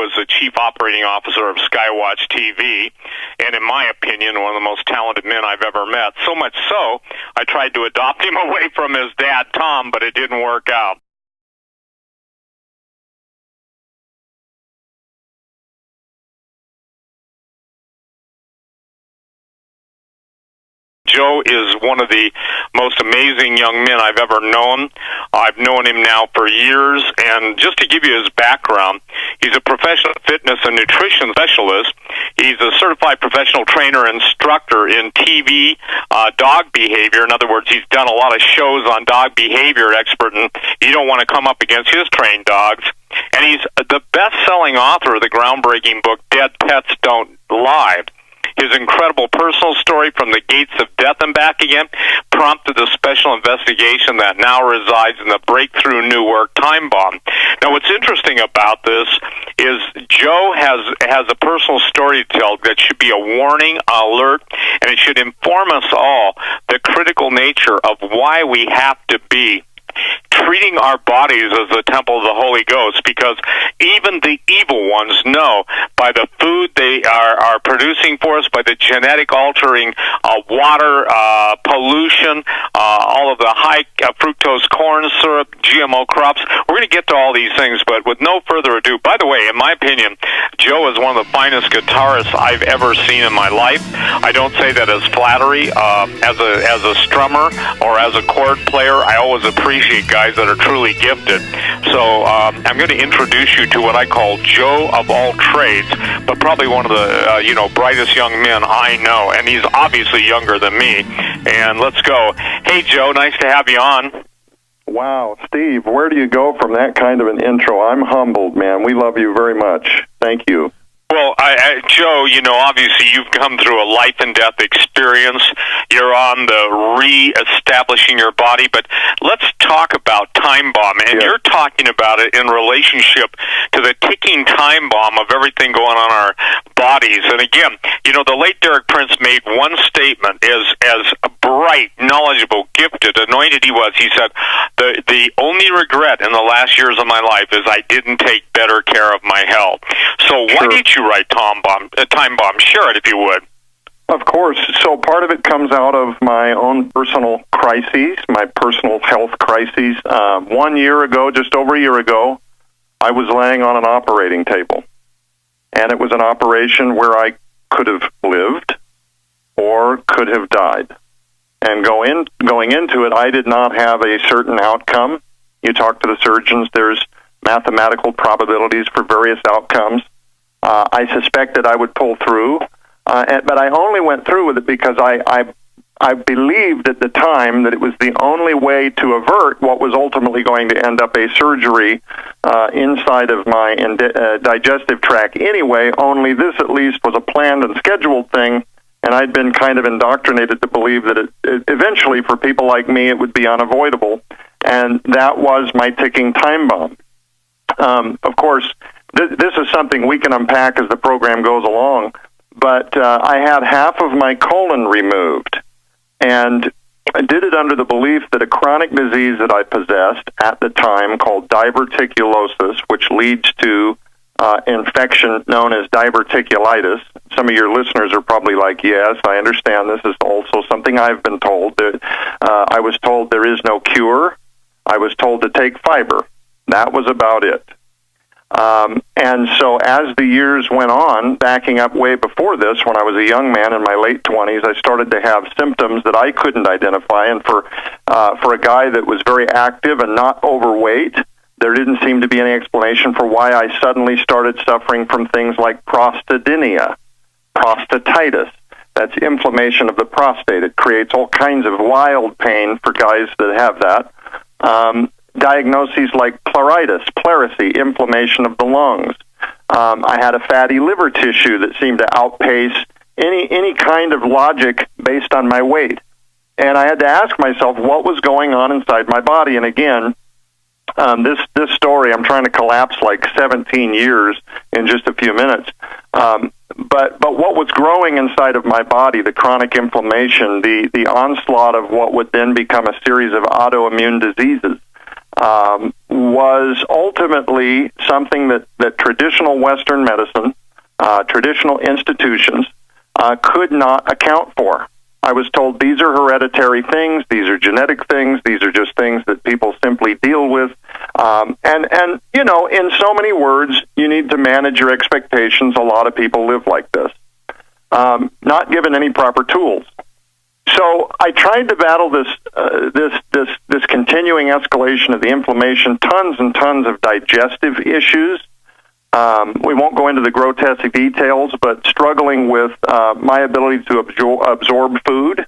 was the chief operating officer of Skywatch TV, and in my opinion, one of the most talented men I've ever met. So much so, I tried to adopt him away from his dad, Tom, but it didn't work out. Joe is one of the most amazing young men I've ever known. I've known him now for years, and just to give you his background, he's a professional fitness and nutrition specialist. He's a certified professional trainer and instructor in TV dog behavior. In other words, he's done a lot of shows on dog behavior expert, and you don't want to come up against his trained dogs. And he's the best-selling author of the groundbreaking book, Dead Pets Don't Lie. His incredible personal story from the gates of death and back again prompted a special investigation that now resides in the breakthrough new work, Time Bomb. Now, what's interesting about this is Joe has a personal story to tell that should be a warning, alert, and it should inform us all the critical nature of why we have to be treating our bodies as the temple of the Holy Ghost, because even the evil ones know by the food they are producing for us, by the genetic altering water pollution, all of the high fructose corn syrup, GMO crops. We're going to get to all these things, but with no further ado, by the way, in my opinion, Joe is one of the finest guitarists I've ever seen in my life. I don't say that as flattery. As a strummer or as a chord player, I always appreciate guys that are truly gifted. So I'm going to introduce you to what I call Joe of all trades, but probably one of the brightest young men I know, and he's obviously younger than me. And let's go. Hey, Joe, nice to have you on. Wow, Steve, where do you go from that kind of an intro? I'm humbled, man. We love you very much. Thank you. Well, Joe, obviously you've come through a life and death experience. You're on the re-establishing your body, but let's talk about Time Bomb. And You're talking about it in relationship to the ticking time bomb of everything going on in our bodies. And again, the late Derek Prince made one statement as bright, knowledgeable, gifted, anointed he was. He said, the only regret in the last years of my life is I didn't take better care of my health. So why did you write Time Bomb? Share it if you would. Of course. So part of it comes out of my own personal crises, my personal health crises. 1 year ago, just over a year ago, I was laying on an operating table. And it was an operation where I could have lived or could have died. And going into it, I did not have a certain outcome. You talk to the surgeons, there's mathematical probabilities for various outcomes. I suspected I would pull through, but I only went through with it because I believed at the time that it was the only way to avert what was ultimately going to end up a surgery inside of my digestive tract anyway, only this at least was a planned and scheduled thing, and I'd been kind of indoctrinated to believe that it eventually, for people like me, it would be unavoidable, and that was my ticking time bomb. Of course, this is something we can unpack as the program goes along, but I had half of my colon removed, and I did it under the belief that a chronic disease that I possessed at the time called diverticulosis, which leads to infection known as diverticulitis. Some of your listeners are probably like, yes, I understand this is also something I've been told. I was told there is no cure. I was told to take fiber. That was about it. And so as the years went on, backing up way before this, when I was a young man in my late 20s, I started to have symptoms that I couldn't identify. And for a guy that was very active and not overweight, there didn't seem to be any explanation for why I suddenly started suffering from things like prostatitis. That's inflammation of the prostate. It creates all kinds of wild pain for guys that have that. Diagnoses like pleurisy, inflammation of the lungs. I had a fatty liver tissue that seemed to outpace any kind of logic based on my weight. And I had to ask myself what was going on inside my body. And again, this story, I'm trying to collapse like 17 years in just a few minutes. But what was growing inside of my body, the chronic inflammation, the onslaught of what would then become a series of autoimmune diseases, was ultimately something that traditional Western medicine, traditional institutions, could not account for. I was told these are hereditary things, these are genetic things, these are just things that people simply deal with. And you know, in so many words, you need to manage your expectations. A lot of people live like this, not given any proper tools. So I tried to battle this continuing escalation of the inflammation, tons and tons of digestive issues. We won't go into the grotesque details, but struggling with my ability to absorb food.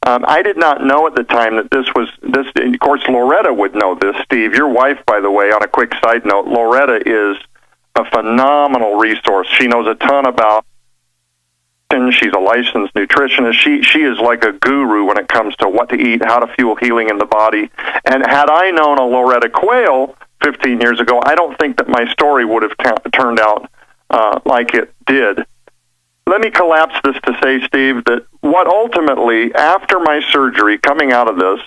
I did not know at the time that this. Of course, Loretta would know this. Steve, your wife, by the way, on a quick side note, Loretta is a phenomenal resource. She knows a ton about. She's a licensed nutritionist. She is like a guru when it comes to what to eat, how to fuel healing in the body. And had I known a Loretta Quayle 15 years ago, I don't think that my story would have turned out like it did. Let me collapse this to say, Steve, that what ultimately, after my surgery, coming out of this,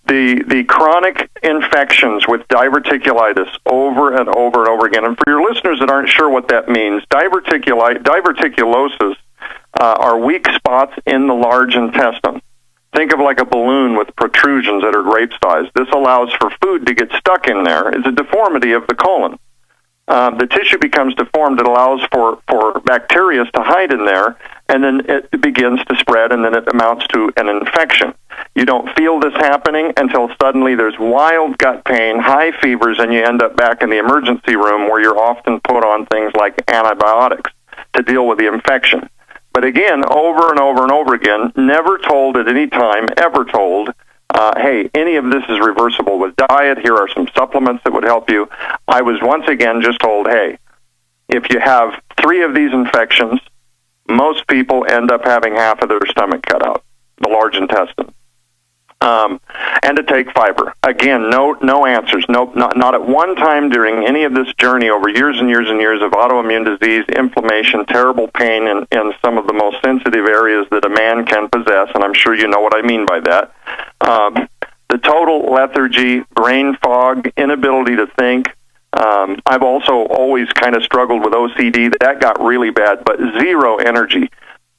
the chronic infections with diverticulitis over and over and over again, and for your listeners that aren't sure what that means, diverticulosis are weak spots in the large intestine. Think of like a balloon with protrusions that are grape-sized. This allows for food to get stuck in there. It's a deformity of the colon. The tissue becomes deformed. It allows for bacteria to hide in there, and then it begins to spread, and then it amounts to an infection. You don't feel this happening until suddenly there's wild gut pain, high fevers, and you end up back in the emergency room where you're often put on things like antibiotics to deal with the infection. But again, over and over and over again, never told at any time, ever told, hey, any of this is reversible with diet. Here are some supplements that would help you. I was once again just told, hey, if you have 3 of these infections, most people end up having half of their stomach cut out, the large intestine. And to take fiber. Again, no answers. Not at one time during any of this journey over years and years and years of autoimmune disease, inflammation, terrible pain in some of the most sensitive areas that a man can possess, and I'm sure you know what I mean by that. The total lethargy, brain fog, inability to think. I've also always kind of struggled with OCD. That got really bad, but zero energy.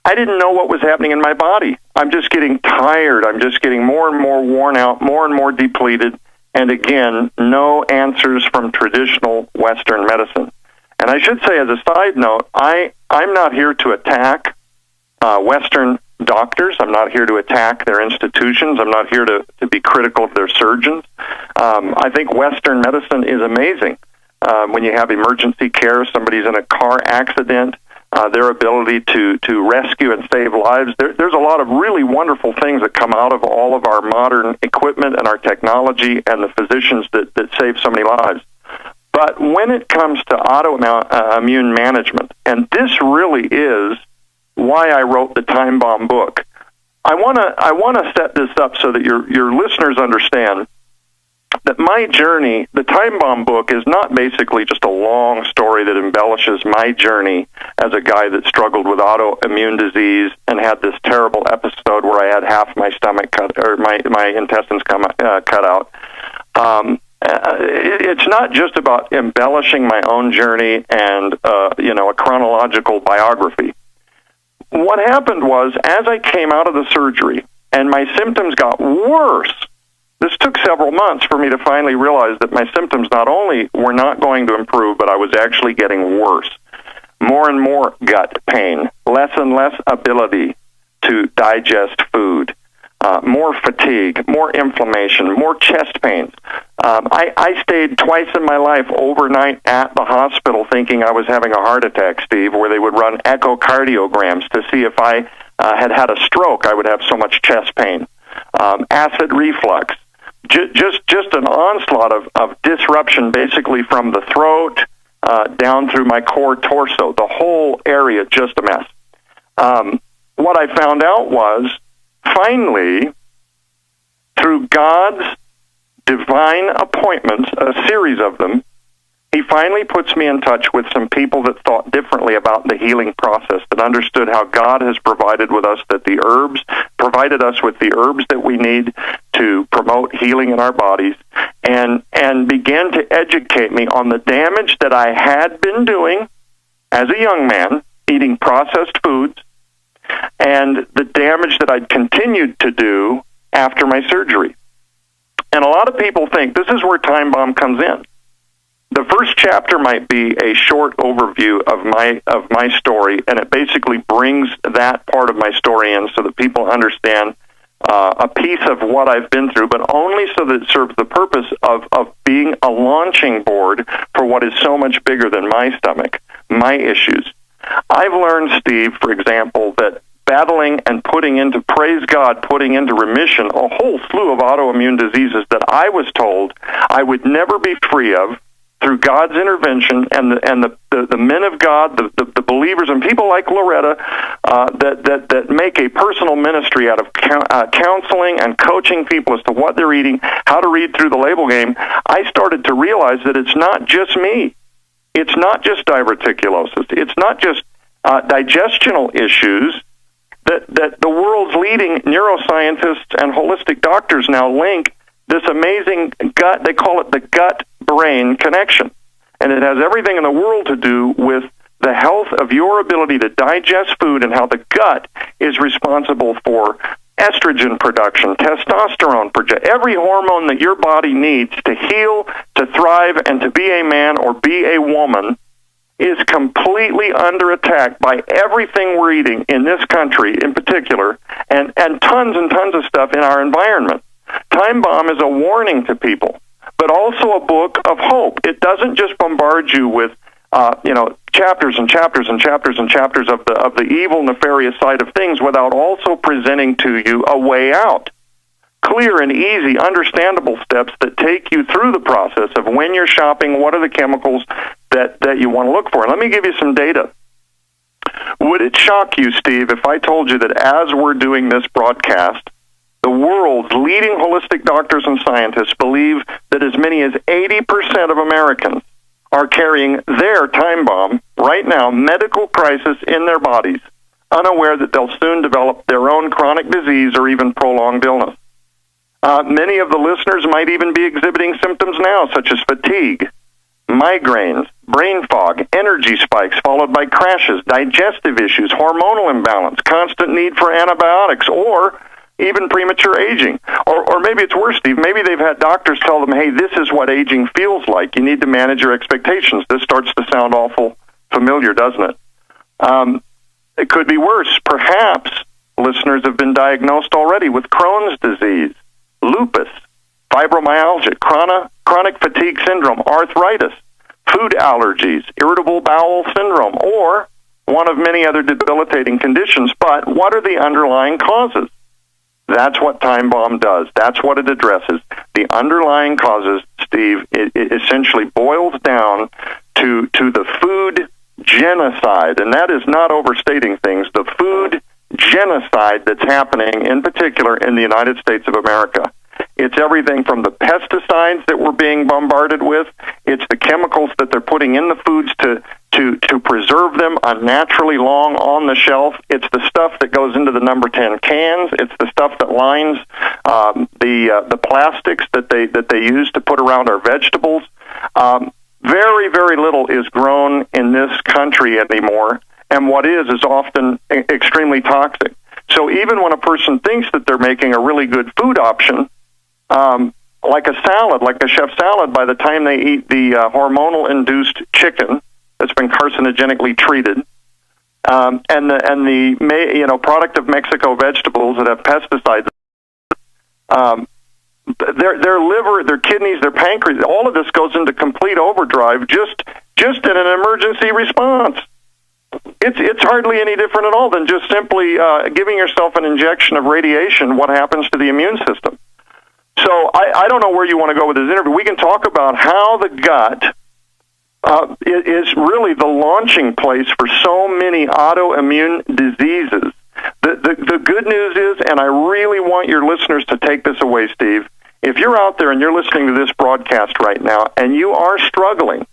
I didn't know what was happening in my body. I'm just getting tired. I'm just getting more and more worn out, more and more depleted. And again, no answers from traditional Western medicine. And I should say, as a side note, I'm not here to attack Western doctors. I'm not here to attack their institutions. I'm not here to be critical of their surgeons. I think Western medicine is amazing. When you have emergency care, somebody's in a car accident, their ability to rescue and save lives. There's a lot of really wonderful things that come out of all of our modern equipment and our technology and the physicians that save so many lives. But when it comes to autoimmune management, and this really is why I wrote the Time Bomb book, I want to set this up so that your listeners understand that my journey, the Time Bomb book, is not basically just a long story that embellishes my journey as a guy that struggled with autoimmune disease and had this terrible episode where I had half my stomach cut, or my intestines cut out. It's not just about embellishing my own journey and a chronological biography. What happened was, as I came out of the surgery and my symptoms got worse, this took several months for me to finally realize that my symptoms not only were not going to improve, but I was actually getting worse. More and more gut pain, less and less ability to digest food, more fatigue, more inflammation, more chest pains. I stayed twice in my life overnight at the hospital thinking I was having a heart attack, Steve, where they would run echocardiograms to see if I had a stroke. I would have so much chest pain. Acid reflux. Just an onslaught of disruption, basically from the throat down through my core torso, the whole area, just a mess. What I found out was, finally, through God's divine appointments, a series of them, He finally puts me in touch with some people that thought differently about the healing process, that understood how God has provided with us provided us with the herbs that we need to promote healing in our bodies, and began to educate me on the damage that I had been doing as a young man, eating processed foods, and the damage that I'd continued to do after my surgery. And a lot of people think this is where Time Bomb comes in. The first chapter might be a short overview of my story, and it basically brings that part of my story in so that people understand a piece of what I've been through, but only so that it serves the purpose of being a launching board for what is so much bigger than my stomach, my issues. I've learned, Steve, for example, that battling and putting into remission a whole slew of autoimmune diseases that I was told I would never be free of, through God's intervention and the men of God, the believers, and people like Loretta that make a personal ministry out of counseling and coaching people as to what they're eating, how to read through the label game, I started to realize that it's not just me. It's not just diverticulosis. It's not just digestional issues that the world's leading neuroscientists and holistic doctors now link this amazing gut, they call it the gut-brain connection. And it has everything in the world to do with the health of your ability to digest food and how the gut is responsible for estrogen production, testosterone production, every hormone that your body needs to heal, to thrive, and to be a man or be a woman is completely under attack by everything we're eating in this country in particular, and tons and tons of stuff in our environment. Time Bomb is a warning to people, but also a book of hope. It doesn't just bombard you with, chapters and chapters and chapters and chapters of the evil, nefarious side of things, without also presenting to you a way out. Clear and easy, understandable steps that take you through the process of when you're shopping, what are the chemicals that you want to look for. And let me give you some data. Would it shock you, Steve, if I told you that as we're doing this broadcast, the world's leading holistic doctors and scientists believe that as many as 80% of Americans are carrying their Time Bomb right now, medical crisis in their bodies, unaware that they'll soon develop their own chronic disease or even prolonged illness. Many of the listeners might even be exhibiting symptoms now, such as fatigue, migraines, brain fog, energy spikes followed by crashes, digestive issues, hormonal imbalance, constant need for antibiotics, or even premature aging. Or maybe it's worse, Steve. Maybe they've had doctors tell them, hey, this is what aging feels like. You need to manage your expectations. This starts to sound awful familiar, doesn't it? It could be worse. Perhaps listeners have been diagnosed already with Crohn's disease, lupus, fibromyalgia, chronic fatigue syndrome, arthritis, food allergies, irritable bowel syndrome, or one of many other debilitating conditions. But what are the underlying causes? That's what Time Bomb does. That's what it addresses. The underlying causes, Steve, it essentially boils down to the food genocide, and that is not overstating things. The food genocide that's happening, in particular, in the United States of America. It's everything from the pesticides that we're being bombarded with. It's the chemicals that they're putting in the foods to preserve them unnaturally long on the shelf. It's the stuff that goes into the number 10 cans. It's the stuff that lines the plastics that they use to put around our vegetables. Very, very little is grown in this country anymore, and what is often extremely toxic. So even when a person thinks that they're making a really good food option, like a salad, like a chef salad, by the time they eat the hormonal-induced chicken that's been carcinogenically treated, and the product of Mexico vegetables that have pesticides, their liver, their kidneys, their pancreas, all of this goes into complete overdrive just in an emergency response. It's hardly any different at all than just simply giving yourself an injection of radiation. What happens to the immune system? So I don't know where you want to go with this interview. We can talk about how the gut is really the launching place for so many autoimmune diseases. The good news is, and I really want your listeners to take this away, Steve, if you're out there and you're listening to this broadcast right now and you are struggling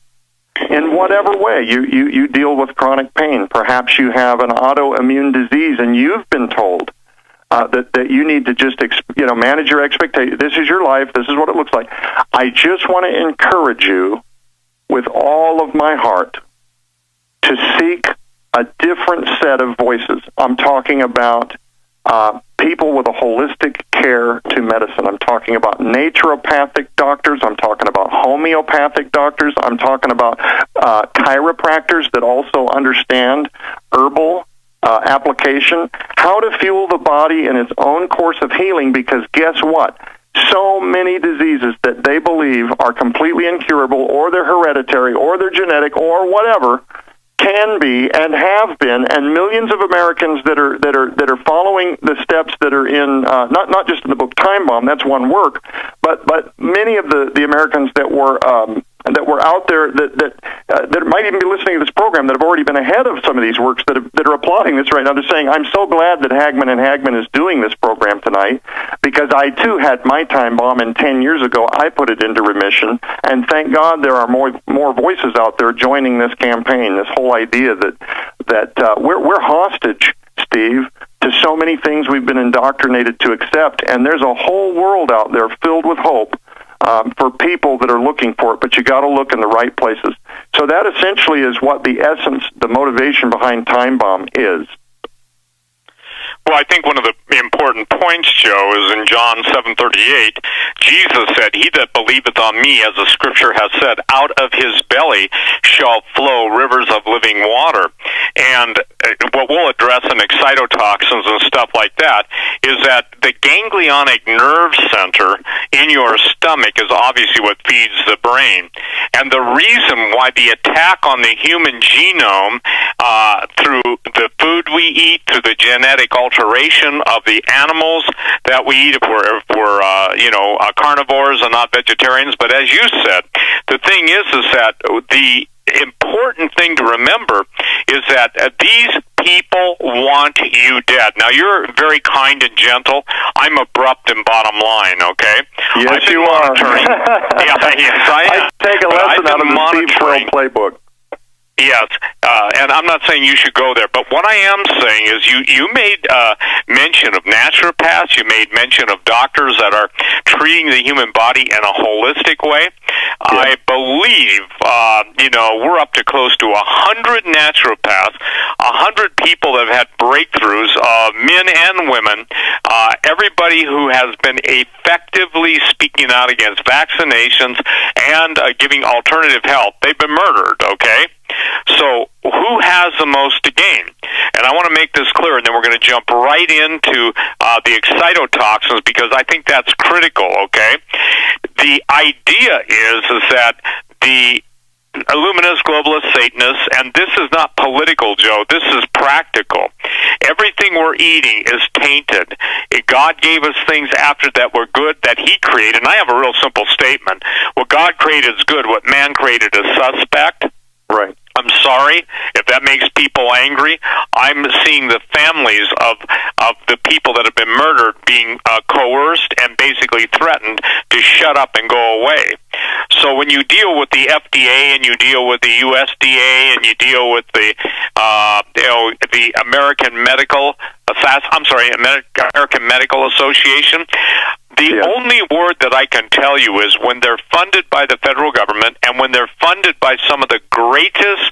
in whatever way. You deal with chronic pain. Perhaps you have an autoimmune disease, and you've been told that you need to just manage your expectations. This is your life. This is what it looks like. I just want to encourage you with all of my heart to seek a different set of voices. I'm talking about people with a holistic care to medicine. I'm talking about naturopathic doctors. I'm talking about homeopathic doctors. I'm talking about chiropractors that also understand herbal application, how to fuel the body in its own course of healing, because guess what? So many diseases that they believe are completely incurable, or they're hereditary, or they're genetic, or whatever, can be and have been, and millions of Americans that are following the steps that are in not just in the book Time Bomb, that's one work, but many of the Americans that were out there that might even be listening to this program that have already been ahead of some of these works that are applauding this right now. They're saying, I'm so glad that Hagman and Hagman is doing this program tonight, because I too had my Time Bomb, and 10 years ago I put it into remission, and thank God there are more voices out there joining this campaign. This whole idea that we're hostage, Steve, to so many things we've been indoctrinated to accept, and there's a whole world out there filled with hope for people that are looking for it, but you got to look in the right places. So that essentially is what the essence, the motivation behind Time Bomb is. Well, I think one of the important points, Joe, is in John 7:38, Jesus said, "He that believeth on me, as the scripture has said, out of his belly shall flow rivers of living water." And what we'll address in excitotoxins and stuff like that is that the ganglionic nerve center in your stomach is obviously what feeds the brain. And the reason why the attack on the human genome through the food we eat, through the genetic alteration of the animals that we eat, if we're carnivores and not vegetarians. But as you said, the thing is that the important thing to remember is that these people want you dead. Now, you're very kind and gentle. I'm abrupt and bottom line, okay? Yes, you are. Yes, I am. I take a lesson out of the Steve Quayle playbook. Yes, and I'm not saying you should go there, but what I am saying is you made mention of naturopaths, you made mention of doctors that are treating the human body in a holistic way. Yeah. I believe, we're up to close to 100 naturopaths, 100 people that have had breakthroughs, men and women, everybody who has been effectively speaking out against vaccinations and giving alternative health. They've been murdered, okay? So who has the most to gain? And I want to make this clear, and then we're going to jump right into the excitotoxins, because I think that's critical, okay? The idea is that the Illuminists, globalists, Satanists, and this is not political, Joe, this is practical. Everything we're eating is tainted. God gave us things after that were good that He created, and I have a real simple statement. What God created is good, what man created is suspect. Right. I'm sorry if that makes people angry. I'm seeing the families of the people that have been murdered being coerced and basically threatened to shut up and go away. So when you deal with the FDA and you deal with the USDA and you deal with the American Medical Association, the only word that I can tell you is when they're funded by the federal government and when they're funded by some of the greatest,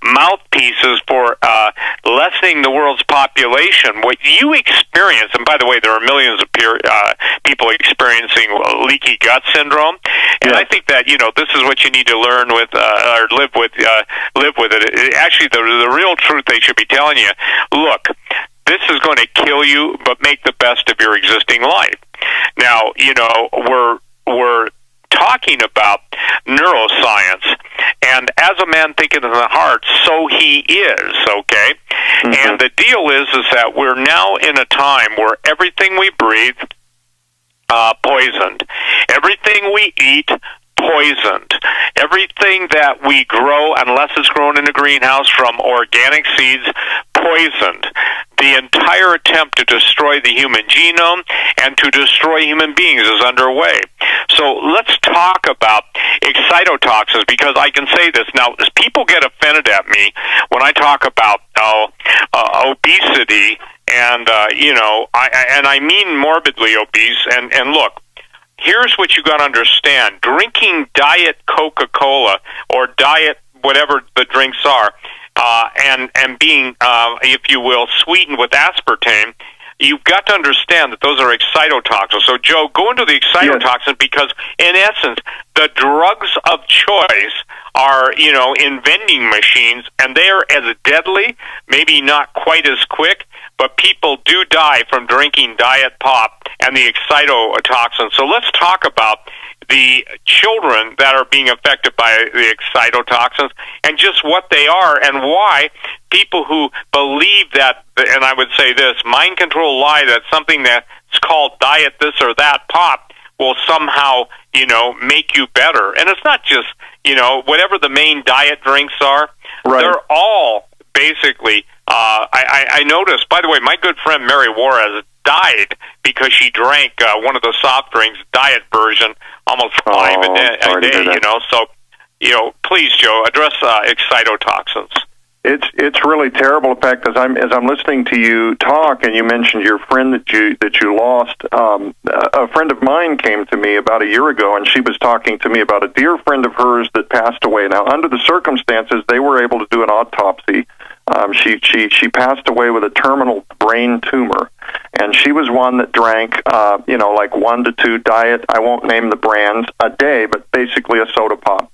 mouthpieces for lessening the world's population, what you experience, and by the way, there are millions of people experiencing leaky gut syndrome, and I think that, this is what you need to learn with, or live with it. Actually, the real truth they should be telling you, look, this is going to kill you, but make the best of your existing life. Now, we're talking about neuroscience, and as a man thinketh in the heart, so he is, okay? Mm-hmm. And the deal is that we're now in a time where everything we breathe, poisoned. Everything we eat, poisoned. Everything that we grow, unless it's grown in a greenhouse from organic seeds, poisoned. the entire attempt to destroy the human genome and to destroy human beings is underway. So let's talk about excitotoxins, because I can say this. Now, people get offended at me when I talk about obesity, and, I mean morbidly obese. And look, here's what you got to understand. Drinking Diet Coca-Cola or Diet whatever the drinks are, and being, if you will, sweetened with aspartame, you've got to understand that those are excitotoxins. So, Joe, go into the excitotoxin, because, in essence, the drugs of choice are, in vending machines, and they are as deadly, maybe not quite as quick, but people do die from drinking Diet Pop and the excitotoxins. So let's talk about the children that are being affected by the excitotoxins and just what they are, and why people who believe that, and I would say this, mind control lie that something that's called diet this or that pop will somehow, make you better. And it's not just, whatever the main diet drinks are, right. They're all basically, I noticed, by the way, my good friend Mary Juarez died because she drank one of the soft drinks, diet version, almost 5 a day, So, please, Joe, address excitotoxins. It's really terrible. In fact, as I'm listening to you talk, and you mentioned your friend that you lost, a friend of mine came to me about a year ago, and she was talking to me about a dear friend of hers that passed away. Now, under the circumstances, they were able to do an autopsy. She passed away with a terminal brain tumor, and she was one that drank, like 1 to 2 diet, I won't name the brands, a day, but basically a soda pop.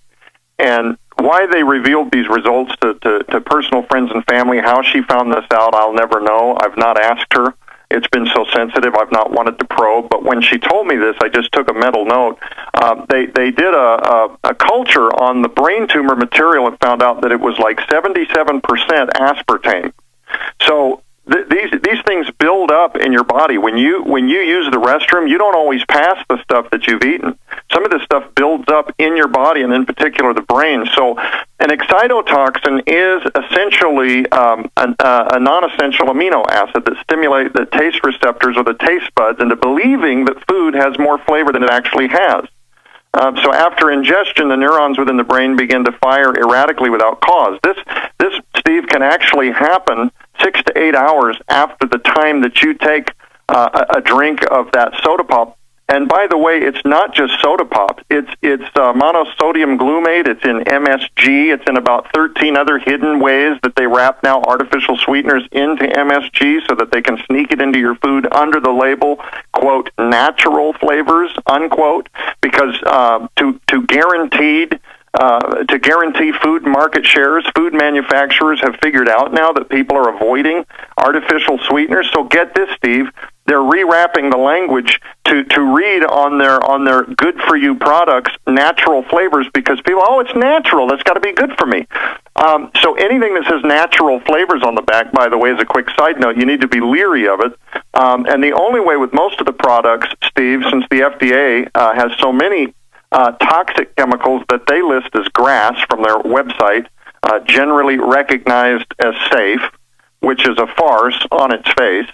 And why they revealed these results to personal friends and family, how she found this out, I'll never know. I've not asked her. It's been so sensitive, I've not wanted to probe. But when she told me this, I just took a mental note. They did a culture on the brain tumor material and found out that it was like 77% aspartame. So these things build up in your body. When you use the restroom, you don't always pass the stuff that you've eaten. Some of this stuff builds up in your body, and in particular the brain. So an excitotoxin is essentially a non-essential amino acid that stimulates the taste receptors or the taste buds into believing that food has more flavor than it actually has. So after ingestion, the neurons within the brain begin to fire erratically without cause. This, Steve, can actually happen 6 to 8 hours after the time that you take a drink of that soda pop. And by the way, it's not just soda pop. It's monosodium glutamate. It's in MSG. It's in about 13 other hidden ways that they wrap now artificial sweeteners into MSG so that they can sneak it into your food under the label, quote, natural flavors, unquote, because to guarantee food market shares, food manufacturers have figured out now that people are avoiding artificial sweeteners. So get this, Steve, they're rewrapping the language to read on their good for you products natural flavors, because people, it's natural, that's got to be good for me. So anything that says natural flavors on the back, by the way, as a quick side note, you need to be leery of it. And the only way with most of the products, Steve, since the FDA has so many toxic chemicals that they list as GRAS from their website, generally recognized as safe, which is a farce on its face.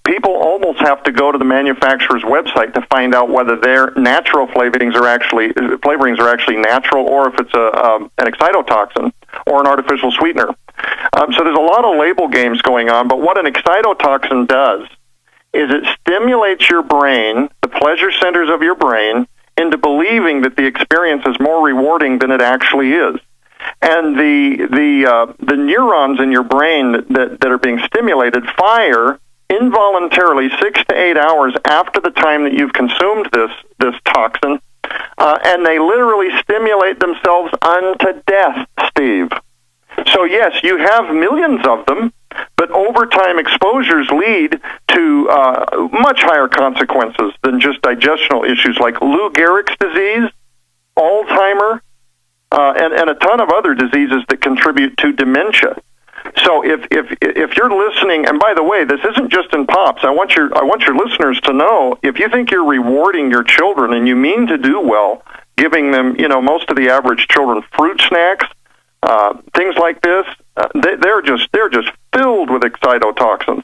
People almost have to go to the manufacturer's website to find out whether their natural flavorings are actually natural, or if it's an excitotoxin or an artificial sweetener. So there's a lot of label games going on, but what an excitotoxin does is it stimulates your brain, the pleasure centers of your brain, into believing that the experience is more rewarding than it actually is. And the neurons in your brain that are being stimulated fire involuntarily 6 to 8 hours after the time that you've consumed this toxin, and they literally stimulate themselves unto death, Steve. So yes, you have millions of them, but overtime exposures lead to much higher consequences than just digestional issues like Lou Gehrig's disease, Alzheimer, and a ton of other diseases that contribute to dementia. So if you're listening, and by the way, this isn't just in pops. I want your listeners to know, if you think you're rewarding your children and you mean to do well, giving them, most of the average children fruit snacks, things like this, they're just filled with excitotoxins.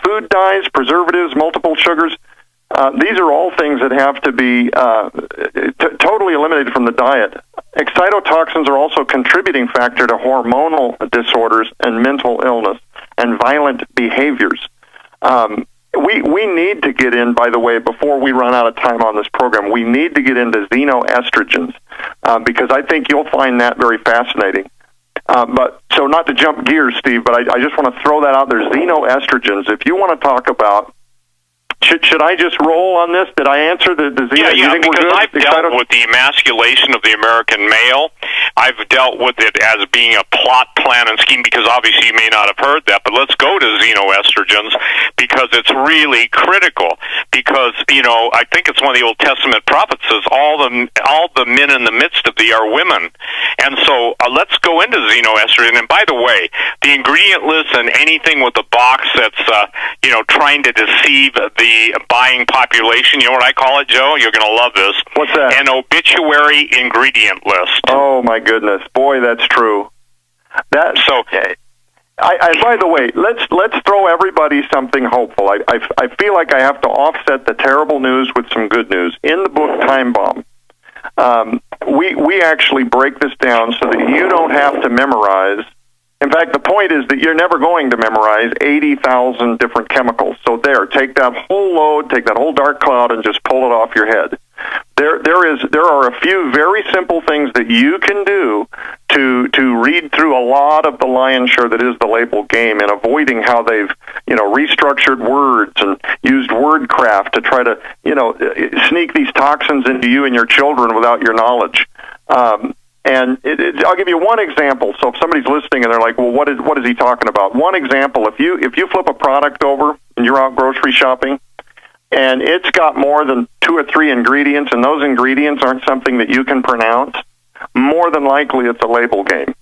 Food dyes, preservatives, multiple sugars. These are all things that have to be totally eliminated from the diet. Excitotoxins are also a contributing factor to hormonal disorders and mental illness and violent behaviors. We need to get in, by the way, before we run out of time on this program, we need to get into xenoestrogens because I think you'll find that very fascinating. But so not to jump gears, Steve, but I just want to throw that out there. Xenoestrogens, if you want to talk about, should I just roll on this? Did I answer the xeno? Yeah, because I've dealt with the emasculation of the American male. I've dealt with it as being a plot, plan, and scheme, because obviously you may not have heard that, but let's go to xenoestrogens because it's really critical. Because, I think it's one of the Old Testament prophets says all the men in the midst of thee are women. And so let's go into xenoestrogen. And by the way, the ingredient list and anything with a box that's, trying to deceive the buying population, you know what I call it, Joe? You're going to love this. What's that? An obituary ingredient list. Oh, my goodness. Boy, that's true. By the way, let's throw everybody something hopeful. I feel like I have to offset the terrible news with some good news. In the book Time Bomb, we actually break this down so that you don't have to memorize. In fact, the point is that you're never going to memorize 80,000 different chemicals. So take that whole load, take that whole dark cloud, and just pull it off your head. There are a few very simple things that you can do to read through a lot of the lion's share that is the label game, and avoiding how they've restructured words and used wordcraft to try to sneak these toxins into you and your children without your knowledge. And I'll give you one example. So if somebody's listening and they're like, "Well, what is he talking about?" One example: if you flip a product over and you're out grocery shopping, and it's got more than 2 or 3 ingredients, and those ingredients aren't something that you can pronounce, more than likely it's a label game.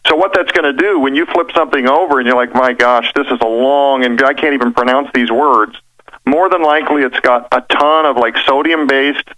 So what that's going to do when you flip something over and you're like, "My gosh, this is a long and I can't even pronounce these words," more than likely it's got a ton of sodium-based,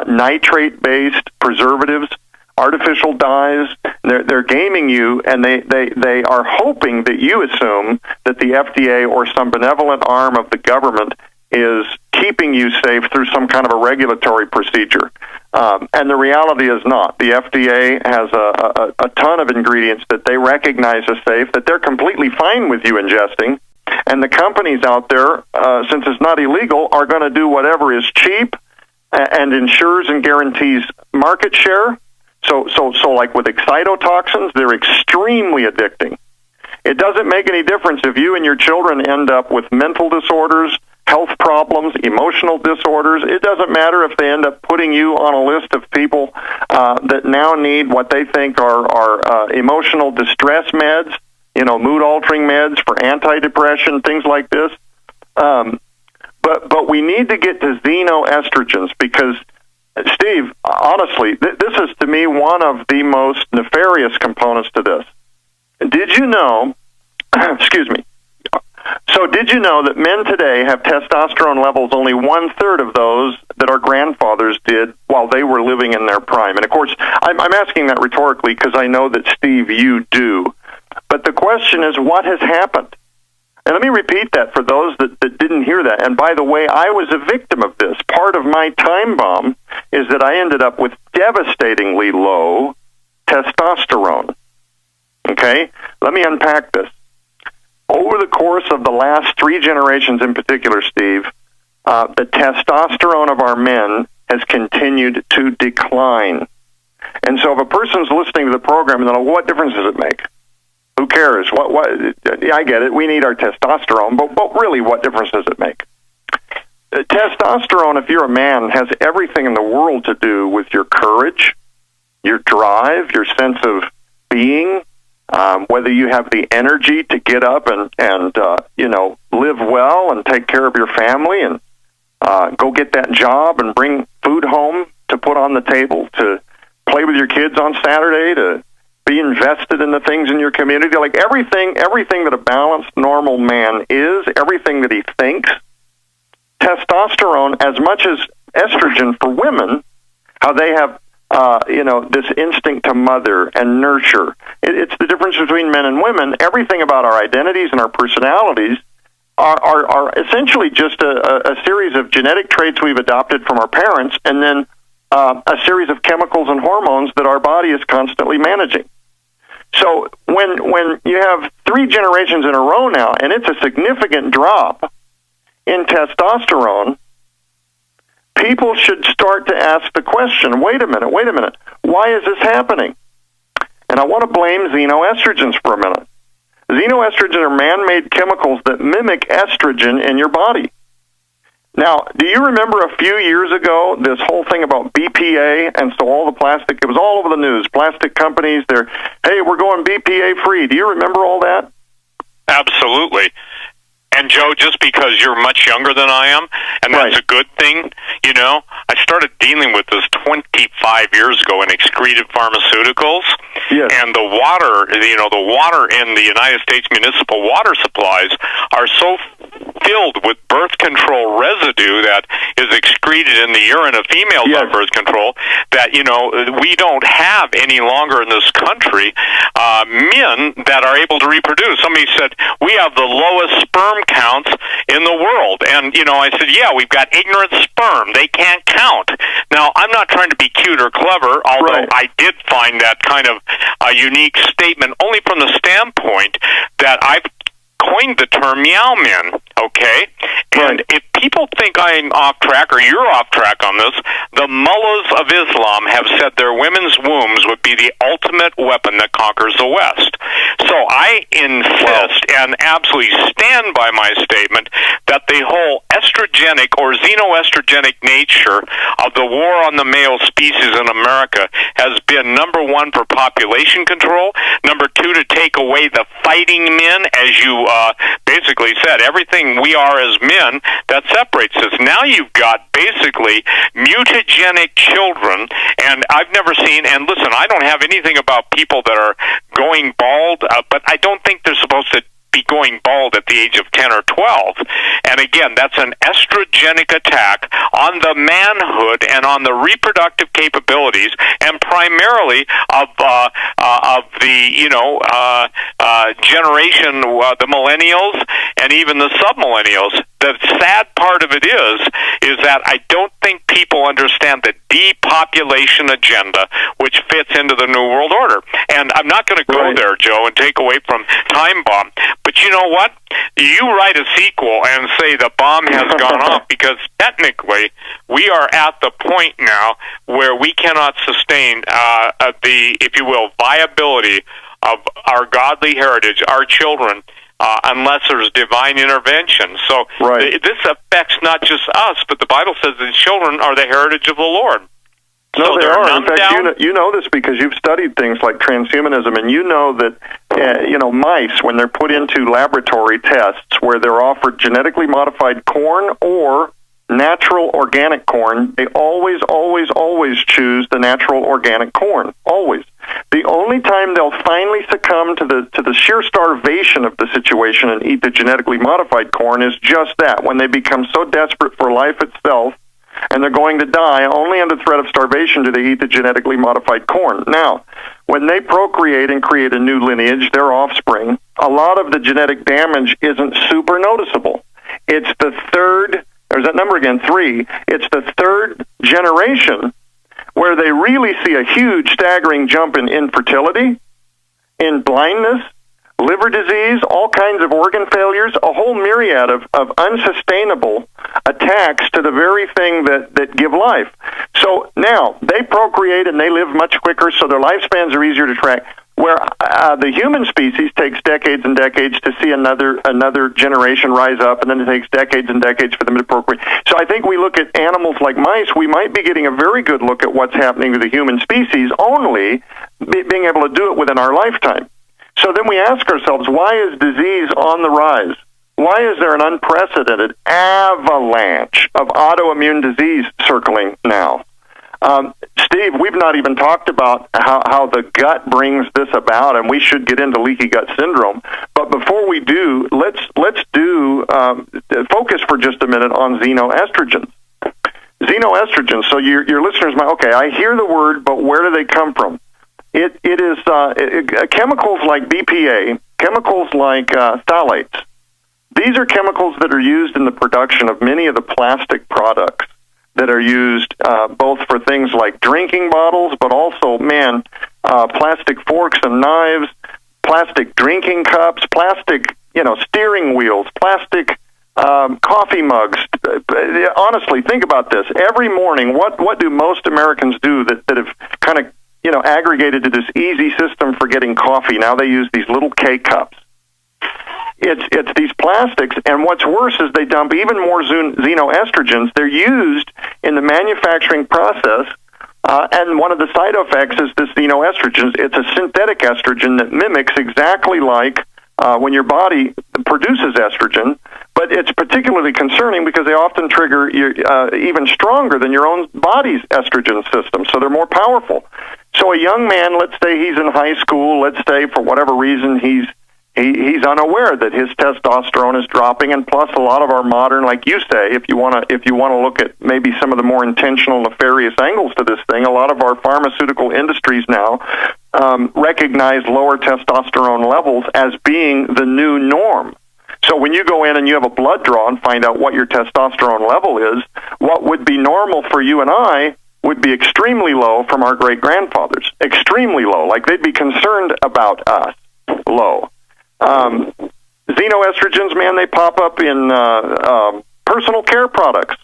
nitrate-based preservatives, artificial dyes. They're gaming you, and they are hoping that you assume that the FDA or some benevolent arm of the government is keeping you safe through some kind of a regulatory procedure. And the reality is not. The FDA has a ton of ingredients that they recognize as safe, that they're completely fine with you ingesting. And the companies out there, since it's not illegal, are going to do whatever is cheap and ensures and guarantees market share. So like with excitotoxins, they're extremely addicting. It doesn't make any difference if you and your children end up with mental disorders, health problems, emotional disorders. It doesn't matter if they end up putting you on a list of people that now need what they think are emotional distress meds, mood-altering meds for antidepressant, things like this. But we need to get to xenoestrogens because, Steve, honestly, this is to me one of the most nefarious components to this. Did you know, excuse me, so did you know that men today have testosterone levels only 1/3 of those that our grandfathers did while they were living in their prime? And of course, I'm asking that rhetorically because I know that, Steve, you do. But the question is, what has happened? And let me repeat that for those that didn't hear that. And by the way, I was a victim of this. Part of my time bomb is that I ended up with devastatingly low testosterone. Okay? Let me unpack this. Over the course of the last 3 generations in particular, Steve, the testosterone of our men has continued to decline. And so if a person's listening to the program and they're like, what difference does it make? Who cares? What? I get it. We need our testosterone, but really, what difference does it make? Testosterone, if you're a man, has everything in the world to do with your courage, your drive, your sense of being, whether you have the energy to get up and live well and take care of your family and go get that job and bring food home to put on the table, to play with your kids on Saturday, to be invested in the things in your community. Like everything that a balanced, normal man is, everything that he thinks, testosterone, as much as estrogen for women, how they have this instinct to mother and nurture. It's the difference between men and women. Everything about our identities and our personalities are essentially just a series of genetic traits we've adopted from our parents, and then a series of chemicals and hormones that our body is constantly managing. So when you have 3 generations in a row now, and it's a significant drop in testosterone, people should start to ask the question, wait a minute, why is this happening? And I want to blame xenoestrogens for a minute. Xenoestrogens are man-made chemicals that mimic estrogen in your body. Now, do you remember a few years ago this whole thing about BPA, and so all the plastic, it was all over the news, plastic companies, hey, we're going BPA free. Do you remember all that? Absolutely. And Joe, just because you're much younger than I am, and that's a good thing, I started dealing with this 25 years ago in excreted pharmaceuticals. Yes. And the water in the United States municipal water supplies are so filled with birth control residue that is excreted in the urine of females on birth control that, we don't have any longer in this country men that are able to reproduce. Somebody said, we have the lowest sperm counts in the world. And, I said, yeah, we've got ignorant sperm. They can't count. Now, I'm not trying to be cute or clever, although I did find that kind of a unique statement only from the standpoint that I've coined the term meow men, okay? And if people think I'm off track or you're off track on this, the mullahs of Islam have said their women's wombs would be the ultimate weapon that conquers the West. So I insist and absolutely stand by my statement that the whole estrogenic or xenoestrogenic nature of the war on the male species in America has been number 1 for population control, number 2 to take away the fighting men, as you basically said, everything we are as men that separates us. Now you've got basically mutagenic children, and I've never seen, and listen, I don't have anything about people that are going bald, but I don't think they're supposed to be going bald at the age of 10 or 12. And again, that's an estrogenic attack on the manhood and on the reproductive capabilities, and primarily of the generation, the millennials and even the submillennials. The sad part of it is that I don't think people understand the depopulation agenda, which fits into the New World Order. And I'm not going to go there, Joe, and take away from Time Bomb. But you know what? You write a sequel and say the bomb has gone off, because technically we are at the point now where we cannot sustain the, if you will, viability of our godly heritage, our children, unless there's divine intervention. So this affects not just us, but the Bible says that children are the heritage of the Lord. No, so they are. In fact, you know this because you've studied things like transhumanism, and you know that mice, when they're put into laboratory tests where they're offered genetically modified corn or natural organic corn, they always choose the natural organic corn. Always. The only time they'll finally succumb to the sheer starvation of the situation and eat the genetically modified corn is just that, when they become so desperate for life itself and they're going to die. Only under threat of starvation do they eat the genetically modified corn. Now, when they procreate and create a new lineage, their offspring, a lot of the genetic damage isn't super noticeable. It's the third, there's that number again, 3. It's the third generation where they really see a huge staggering jump in infertility, in blindness, liver disease, all kinds of organ failures, a whole myriad of unsustainable attacks to the very thing that give life. So now, they procreate and they live much quicker, so their lifespans are easier to track, where the human species takes decades and decades to see another generation rise up, and then it takes decades and decades for them to procreate. So I think we look at animals like mice, we might be getting a very good look at what's happening to the human species, only being able to do it within our lifetime. So then we ask ourselves, why is disease on the rise? Why is there an unprecedented avalanche of autoimmune disease circling now? Steve, we've not even talked about how the gut brings this about, and we should get into leaky gut syndrome. But before we do, let's focus for just a minute on xenoestrogens. Xenoestrogens. So your listeners might, okay, I hear the word, but where do they come from? It is chemicals like BPA, chemicals like phthalates. These are chemicals that are used in the production of many of the plastic products that are used both for things like drinking bottles, but also, plastic forks and knives, plastic drinking cups, plastic, steering wheels, plastic coffee mugs. Honestly, think about this. Every morning, what do most Americans do that have kind of, aggregated to this easy system for getting coffee? Now they use these little K-cups. It's these plastics, and what's worse is they dump even more xenoestrogens. They're used in the manufacturing process, and one of the side effects is this xenoestrogens. It's a synthetic estrogen that mimics exactly like when your body produces estrogen, but it's particularly concerning because they often trigger even stronger than your own body's estrogen system, so they're more powerful. So a young man, let's say he's in high school, let's say for whatever reason he's unaware that his testosterone is dropping, and plus a lot of our modern, like you say, if you want to look at maybe some of the more intentional, nefarious angles to this thing, a lot of our pharmaceutical industries now recognize lower testosterone levels as being the new norm. So when you go in and you have a blood draw and find out what your testosterone level is, what would be normal for you and I would be extremely low from our great-grandfathers. Extremely low. Like they'd be concerned about us. Low. Xenoestrogens, man, they pop up in personal care products.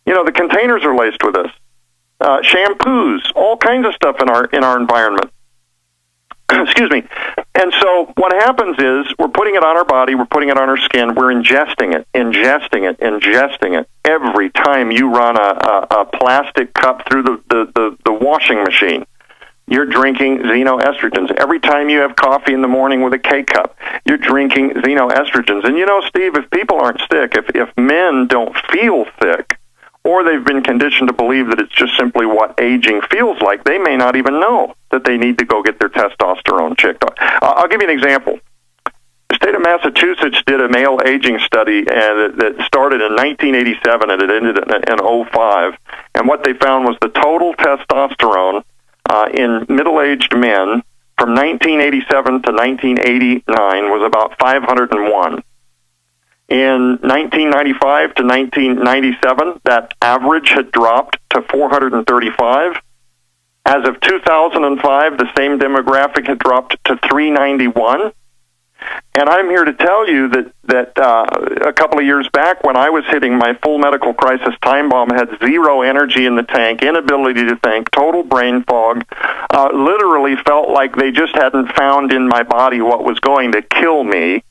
The containers are laced with this. Shampoos, all kinds of stuff in our environment. Excuse me. And so what happens is we're putting it on our body, we're putting it on our skin, we're ingesting it every time you run a plastic cup through the washing machine. You're drinking xenoestrogens. Every time you have coffee in the morning with a K-cup, you're drinking xenoestrogens. And Steve, if people aren't sick, if men don't feel sick, or they've been conditioned to believe that it's just simply what aging feels like, they may not even know that they need to go get their testosterone checked. I'll give you an example. The state of Massachusetts did a male aging study that started in 1987 and it ended in 2005. And what they found was the total testosterone in middle-aged men from 1987 to 1989 was about 501. In 1995 to 1997, that average had dropped to 435. As of 2005, the same demographic had dropped to 391. And I'm here to tell you that a couple of years back, when I was hitting my full medical crisis time bomb, had zero energy in the tank, inability to think, total brain fog, literally felt like they just hadn't found in my body what was going to kill me.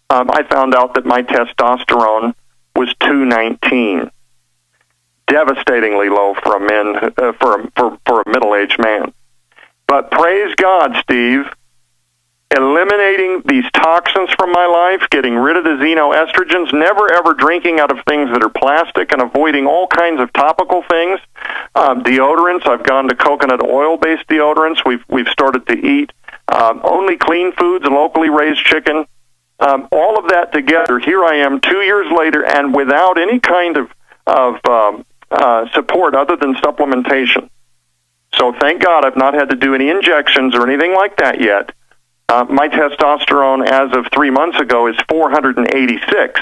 I found out that my testosterone was 219, devastatingly low for a middle-aged man. But praise God, Steve, eliminating these toxins from my life, getting rid of the xenoestrogens, never ever drinking out of things that are plastic, and avoiding all kinds of topical things. Deodorants, I've gone to coconut oil-based deodorants. We've started to eat only clean foods and locally raised chicken. All of that together, here I am 2 years later, and without any kind of support other than supplementation. So thank God I've not had to do any injections or anything like that yet. My testosterone as of 3 months ago is 486,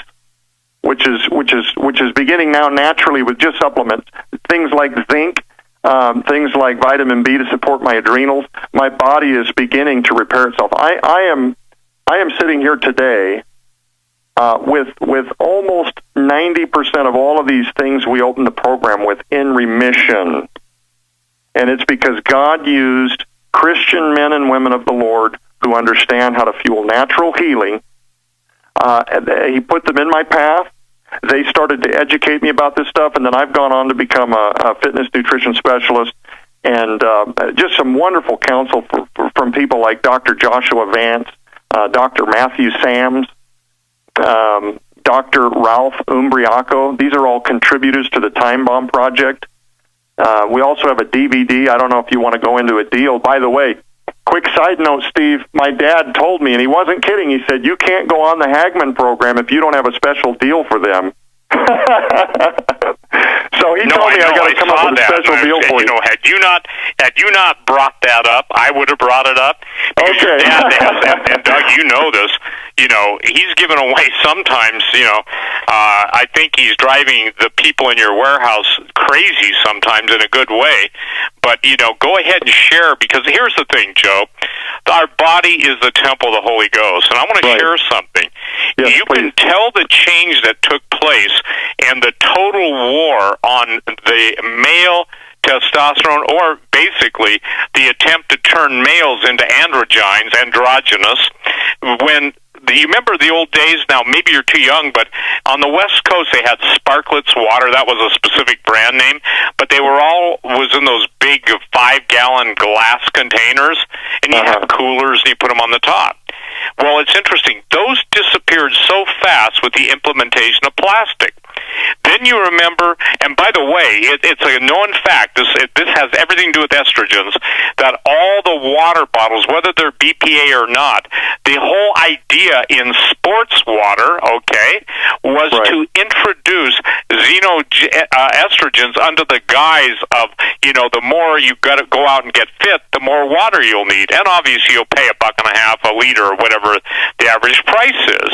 which is beginning now naturally with just supplements, things like zinc, things like vitamin B to support my adrenals. My body is beginning to repair itself. I am sitting here today with almost 90% of all of these things we opened the program with in remission. And it's because God used Christian men and women of the Lord who understand how to fuel natural healing. He put them in my path. They started to educate me about this stuff, and then I've gone on to become a fitness nutrition specialist, and just some wonderful counsel from people like Dr. Joshua Vance, Dr. Matthew Sams, Dr. Ralph Umbriaco. These are all contributors to the Time Bomb Project. We also have a DVD. I don't know if you want to go into a deal. By the way, quick side note, Steve, my dad told me, and he wasn't kidding, he said, you can't go on the Hagman program if you don't have a special deal for them. So he told me I got to come up with a special deal for you. Had you not brought that up, I would have brought it up. Because okay. Your dad has, and Doug, you know this. He's given away sometimes. I think he's driving the people in your warehouse crazy sometimes in a good way. But go ahead and share, because here's the thing, Joe. Our body is the temple of the Holy Ghost, and I want to share something. Yes, you can tell the change that took place and the total war on the male testosterone, or basically the attempt to turn males into androgynous, when you remember the old days. Now, maybe you're too young, but on the West Coast they had Sparkletts water. That was a specific brand name, but they was in those big 5-gallon glass containers, and you had coolers and you put them on the top. Well, it's interesting. Those disappeared so fast with the implementation of plastic. Then you remember, and by the way, it's a known fact, this has everything to do with estrogens, that all the water bottles, whether they're BPA or not, the whole idea in sports water, was to introduce estrogens under the guise of, the more you got to go out and get fit, the more water you'll need. And obviously you'll pay $1.50 a liter or whatever the average price is.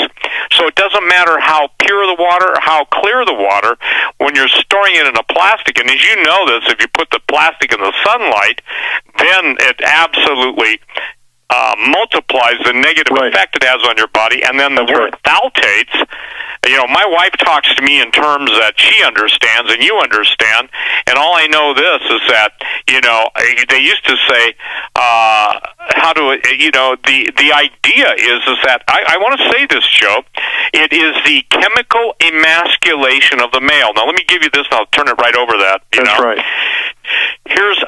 So it doesn't matter how pure the water or how clear the water, when you're storing it in a plastic, and as you know this, if you put the plastic in the sunlight, then it absolutely multiplies the negative effect it has on your body. And then the word phthalates, my wife talks to me in terms that she understands and you understand, and all I know this is that, they used to say, the idea is that, I want to say this, Joe, it is the chemical emasculation of the male. Now, let me give you this, and I'll turn it right over that. That's right. Here's,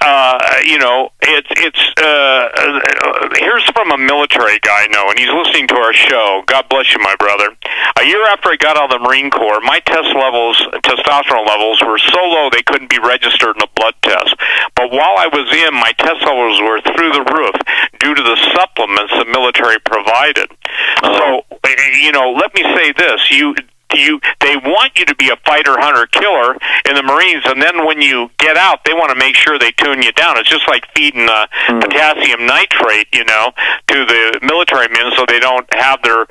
here's from a military guy I know, and he's listening to our show. God bless you, my brother. A year after I got out of the Marine Corps, my testosterone levels were so low they couldn't be registered in a blood test. But while I was in, my test levels were through the roof due to the supplements the military provided. So, let me say this. They want you to be a fighter, hunter, killer in the Marines, and then when you get out, they want to make sure they tune you down. It's just like feeding potassium nitrate, to the military men so they don't have their,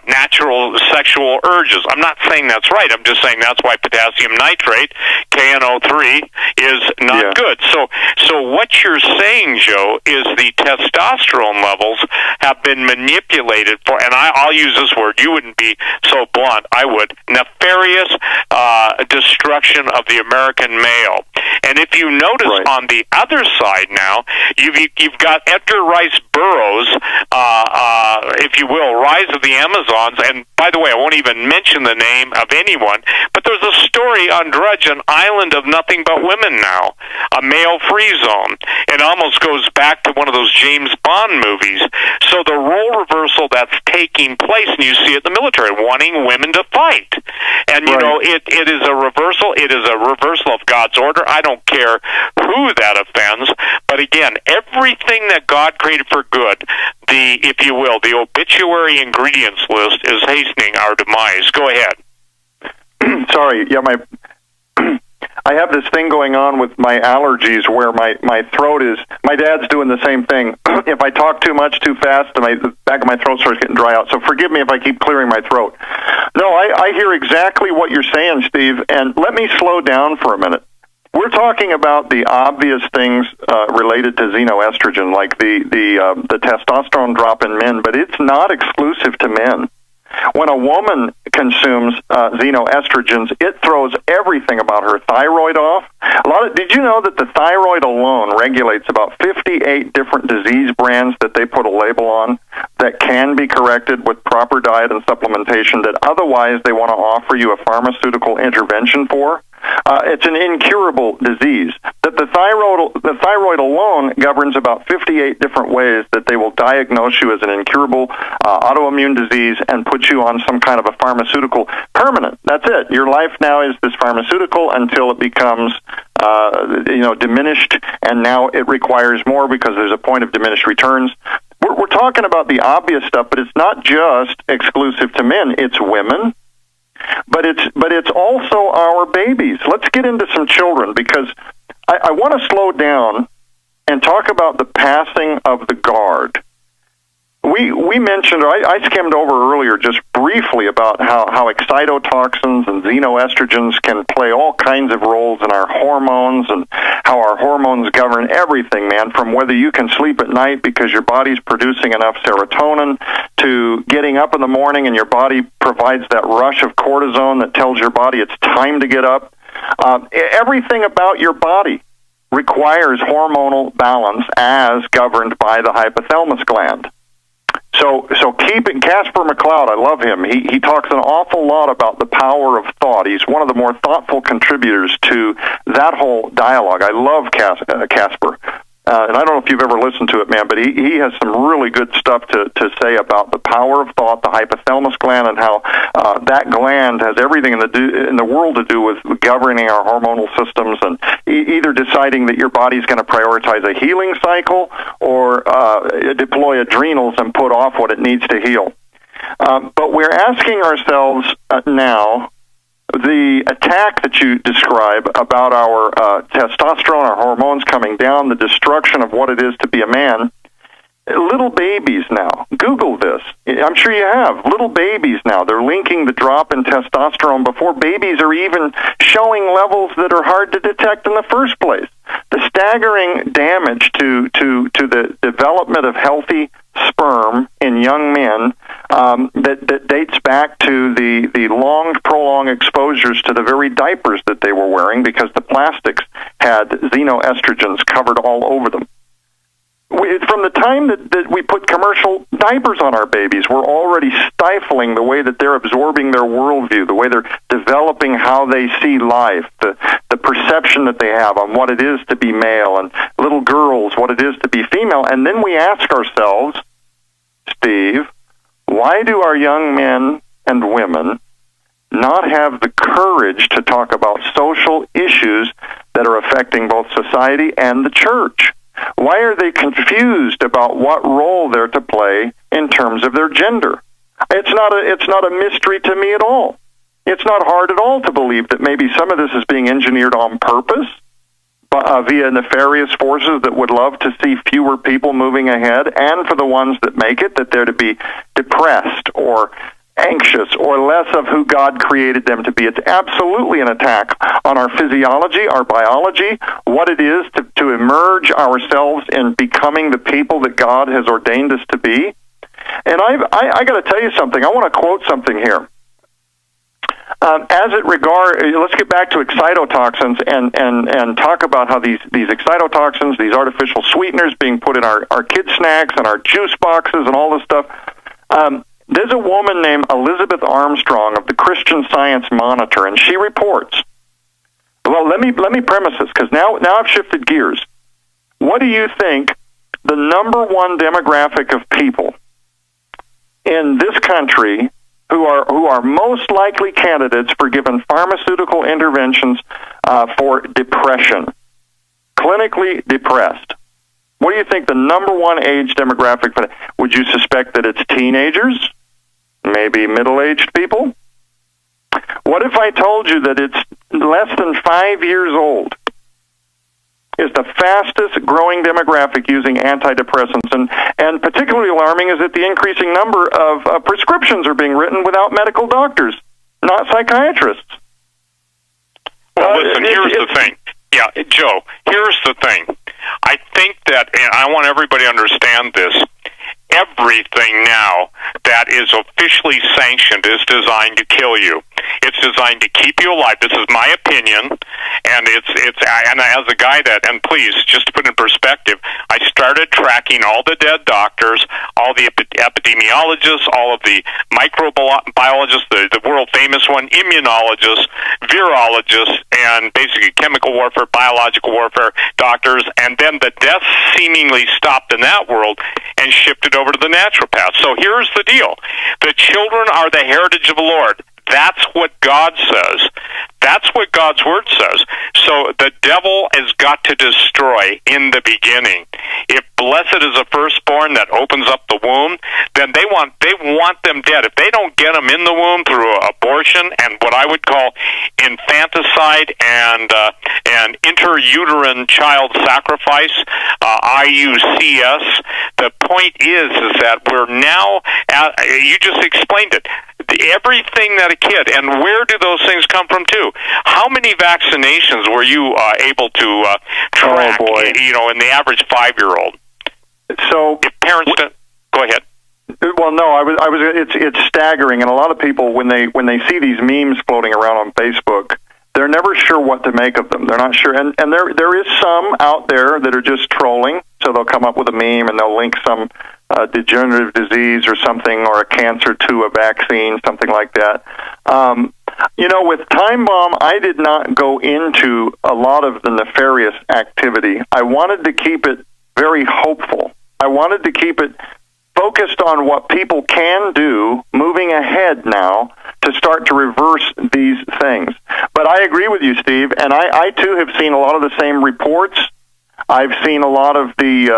natural sexual urges. I'm not saying that's right. I'm just saying that's why potassium nitrate, KNO3, is not good. So what you're saying, Joe, is the testosterone levels have been manipulated for, and I'll use this word, you wouldn't be so blunt, I would, nefarious destruction of the American male. And if you notice on the other side now, you've got Edgar Rice Burroughs, if you will, Rise of the Amazons, and by the way, I won't even mention the name of anyone, but there's a story on Drudge, an island of nothing but women now, a male-free zone. It almost goes back to one of those James Bond movies. So the role reversal that's taking place, and you see it in the military, wanting women to fight. And, it is a reversal. It is a reversal of God's order. I don't care who that offends. But again, everything that God created for good, if you will, the obituary ingredients list is hastening our demise. Go ahead. Sorry. Yeah, I have this thing going on with my allergies where my throat is, my dad's doing the same thing. If I talk too much, too fast, the back of my throat starts getting dry out. So forgive me if I keep clearing my throat. No, I hear exactly what you're saying, Steve, and let me slow down for a minute. We're talking about the obvious things related to xenoestrogen, like the testosterone drop in men, but it's not exclusive to men. When a woman consumes xenoestrogens, it throws everything about her thyroid off. Did you know that the thyroid alone regulates about 58 different disease brands that they put a label on that can be corrected with proper diet and supplementation that otherwise they want to offer you a pharmaceutical intervention for? It's an incurable disease. That the thyroid alone governs about 58 different ways that they will diagnose you as an incurable autoimmune disease and put you on some kind of a pharmaceutical permanent. That's it. Your life now is this pharmaceutical until it becomes diminished, and now it requires more because there's a point of diminished returns. We're talking about the obvious stuff, but it's not just exclusive to men. It's women. but it's also our babies. Let's get into some children, because I want to slow down and talk about the passing of the guard. We mentioned, or I skimmed over earlier just briefly about how excitotoxins and xenoestrogens can play all kinds of roles in our hormones, and how our hormones govern everything, man, from whether you can sleep at night because your body's producing enough serotonin, to getting up in the morning and your body provides that rush of cortisone that tells your body it's time to get up. Everything about your body requires hormonal balance as governed by the hypothalamus gland. So Casper McLeod, I love him. He talks an awful lot about the power of thought. He's one of the more thoughtful contributors to that whole dialogue. I love Casper. And I don't know if you've ever listened to it, man, but he has some really good stuff to say about the power of thought, the hypothalamus gland, and how that gland has everything in the world to do with governing our hormonal systems, and either deciding that your body's going to prioritize a healing cycle or deploy adrenals and put off what it needs to heal. But we're asking ourselves now, the attack that you describe about our testosterone, our hormones coming down, the destruction of what it is to be a man. Little babies now, Google this. I'm sure you have. Little babies now, they're linking the drop in testosterone before babies are even showing levels that are hard to detect in the first place. The staggering damage to the development of healthy sperm in young men that dates back to the long, prolonged exposures to the very diapers that they were wearing, because the plastics had xenoestrogens covered all over them. From the time that we put commercial diapers on our babies, we're already stifling the way that they're absorbing their worldview, the way they're developing how they see life, the perception that they have on what it is to be male, and little girls, what it is to be female. And then we ask ourselves, Steve, why do our young men and women not have the courage to talk about social issues that are affecting both society and the church? Why are they confused about what role they're to play in terms of their gender? It's not a mystery to me at all. It's not hard at all to believe that maybe some of this is being engineered on purpose via nefarious forces that would love to see fewer people moving ahead, and for the ones that make it, that they're to be depressed or anxious or less of who God created them to be. It's absolutely an attack on our physiology, our biology, what it is to emerge ourselves in becoming the people that God has ordained us to be. And I got to tell you something. I want to quote something here. As it regards, let's get back to excitotoxins and talk about how these excitotoxins, these artificial sweeteners being put in our kids' snacks and our juice boxes and all this stuff. There's a woman named Elizabeth Armstrong of the Christian Science Monitor, and she reports. Well, let me premise this, because now I've shifted gears. What do you think the number one demographic of people in this country who are most likely candidates for given pharmaceutical interventions for depression, clinically depressed? What do you think the number one age demographic for that? Would you suspect that it's teenagers? Maybe middle-aged people? What if I told you that it's less than 5 years old is the fastest growing demographic using antidepressants? And particularly alarming is that the increasing number of prescriptions are being written without medical doctors, not psychiatrists. Well, listen, here's the thing. Yeah, Joe, here's the thing. I think that, and I want everybody to understand this, everything now that is officially sanctioned is designed to kill you. It's designed to keep you alive. This is my opinion, and and as a guy and please, just to put in perspective, I started tracking all the dead doctors, all the epidemiologists, all of the microbiologists, the world famous one, immunologists, virologists, and basically chemical warfare, biological warfare doctors, and then the deaths seemingly stopped in that world and shifted over to the naturopaths. So here's the deal. The children are the heritage of the Lord. That's what God says. That's what God's Word says. So the devil has got to destroy in the beginning. If blessed is the firstborn that opens up the womb, then they want them dead. If they don't get them in the womb through abortion and what I would call infanticide and interuterine child sacrifice, IUCS, the point is that we're now, you just explained it, everything that a kid, and where do those things come from too? How many vaccinations were you able to track, in the average 5-year-old? So if parents don't, go ahead. Well, no, I was. It's staggering, and a lot of people when they see these memes floating around on Facebook, they're never sure what to make of them. They're not sure, and there is some out there that are just trolling. So they'll come up with a meme and they'll link some degenerative disease or something, or a cancer to a vaccine, something like that. With Time Bomb, I did not go into a lot of the nefarious activity. I wanted to keep it very hopeful. I wanted to keep it focused on what people can do moving ahead now to start to reverse these things. But I agree with you, Steve, and I too have seen a lot of the same reports. I've seen a lot of the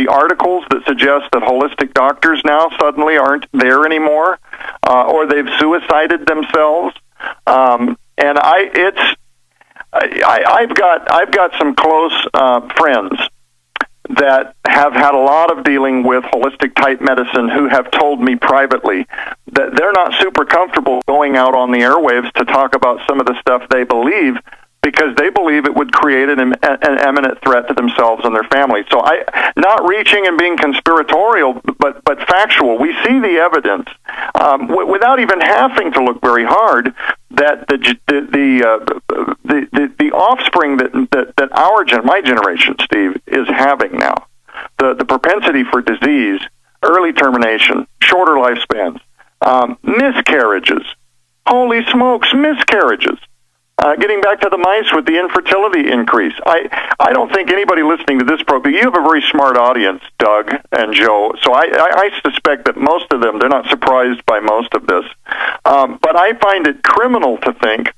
articles that suggest that holistic doctors now suddenly aren't there anymore, or they've suicided themselves. And I've got some close friends that have had a lot of dealing with holistic type medicine who have told me privately that they're not super comfortable going out on the airwaves to talk about some of the stuff they believe, because they believe it would create an imminent threat to themselves and their families. So not reaching and being conspiratorial, but factual. We see the evidence without even having to look very hard that the offspring that my generation, Steve, is having now, the propensity for disease, early termination, shorter lifespans, miscarriages. Holy smokes, miscarriages. Getting back to the mice with the infertility increase, I don't think anybody listening to this program, you have a very smart audience, Doug and Joe, so I suspect that most of them, they're not surprised by most of this. But I find it criminal to think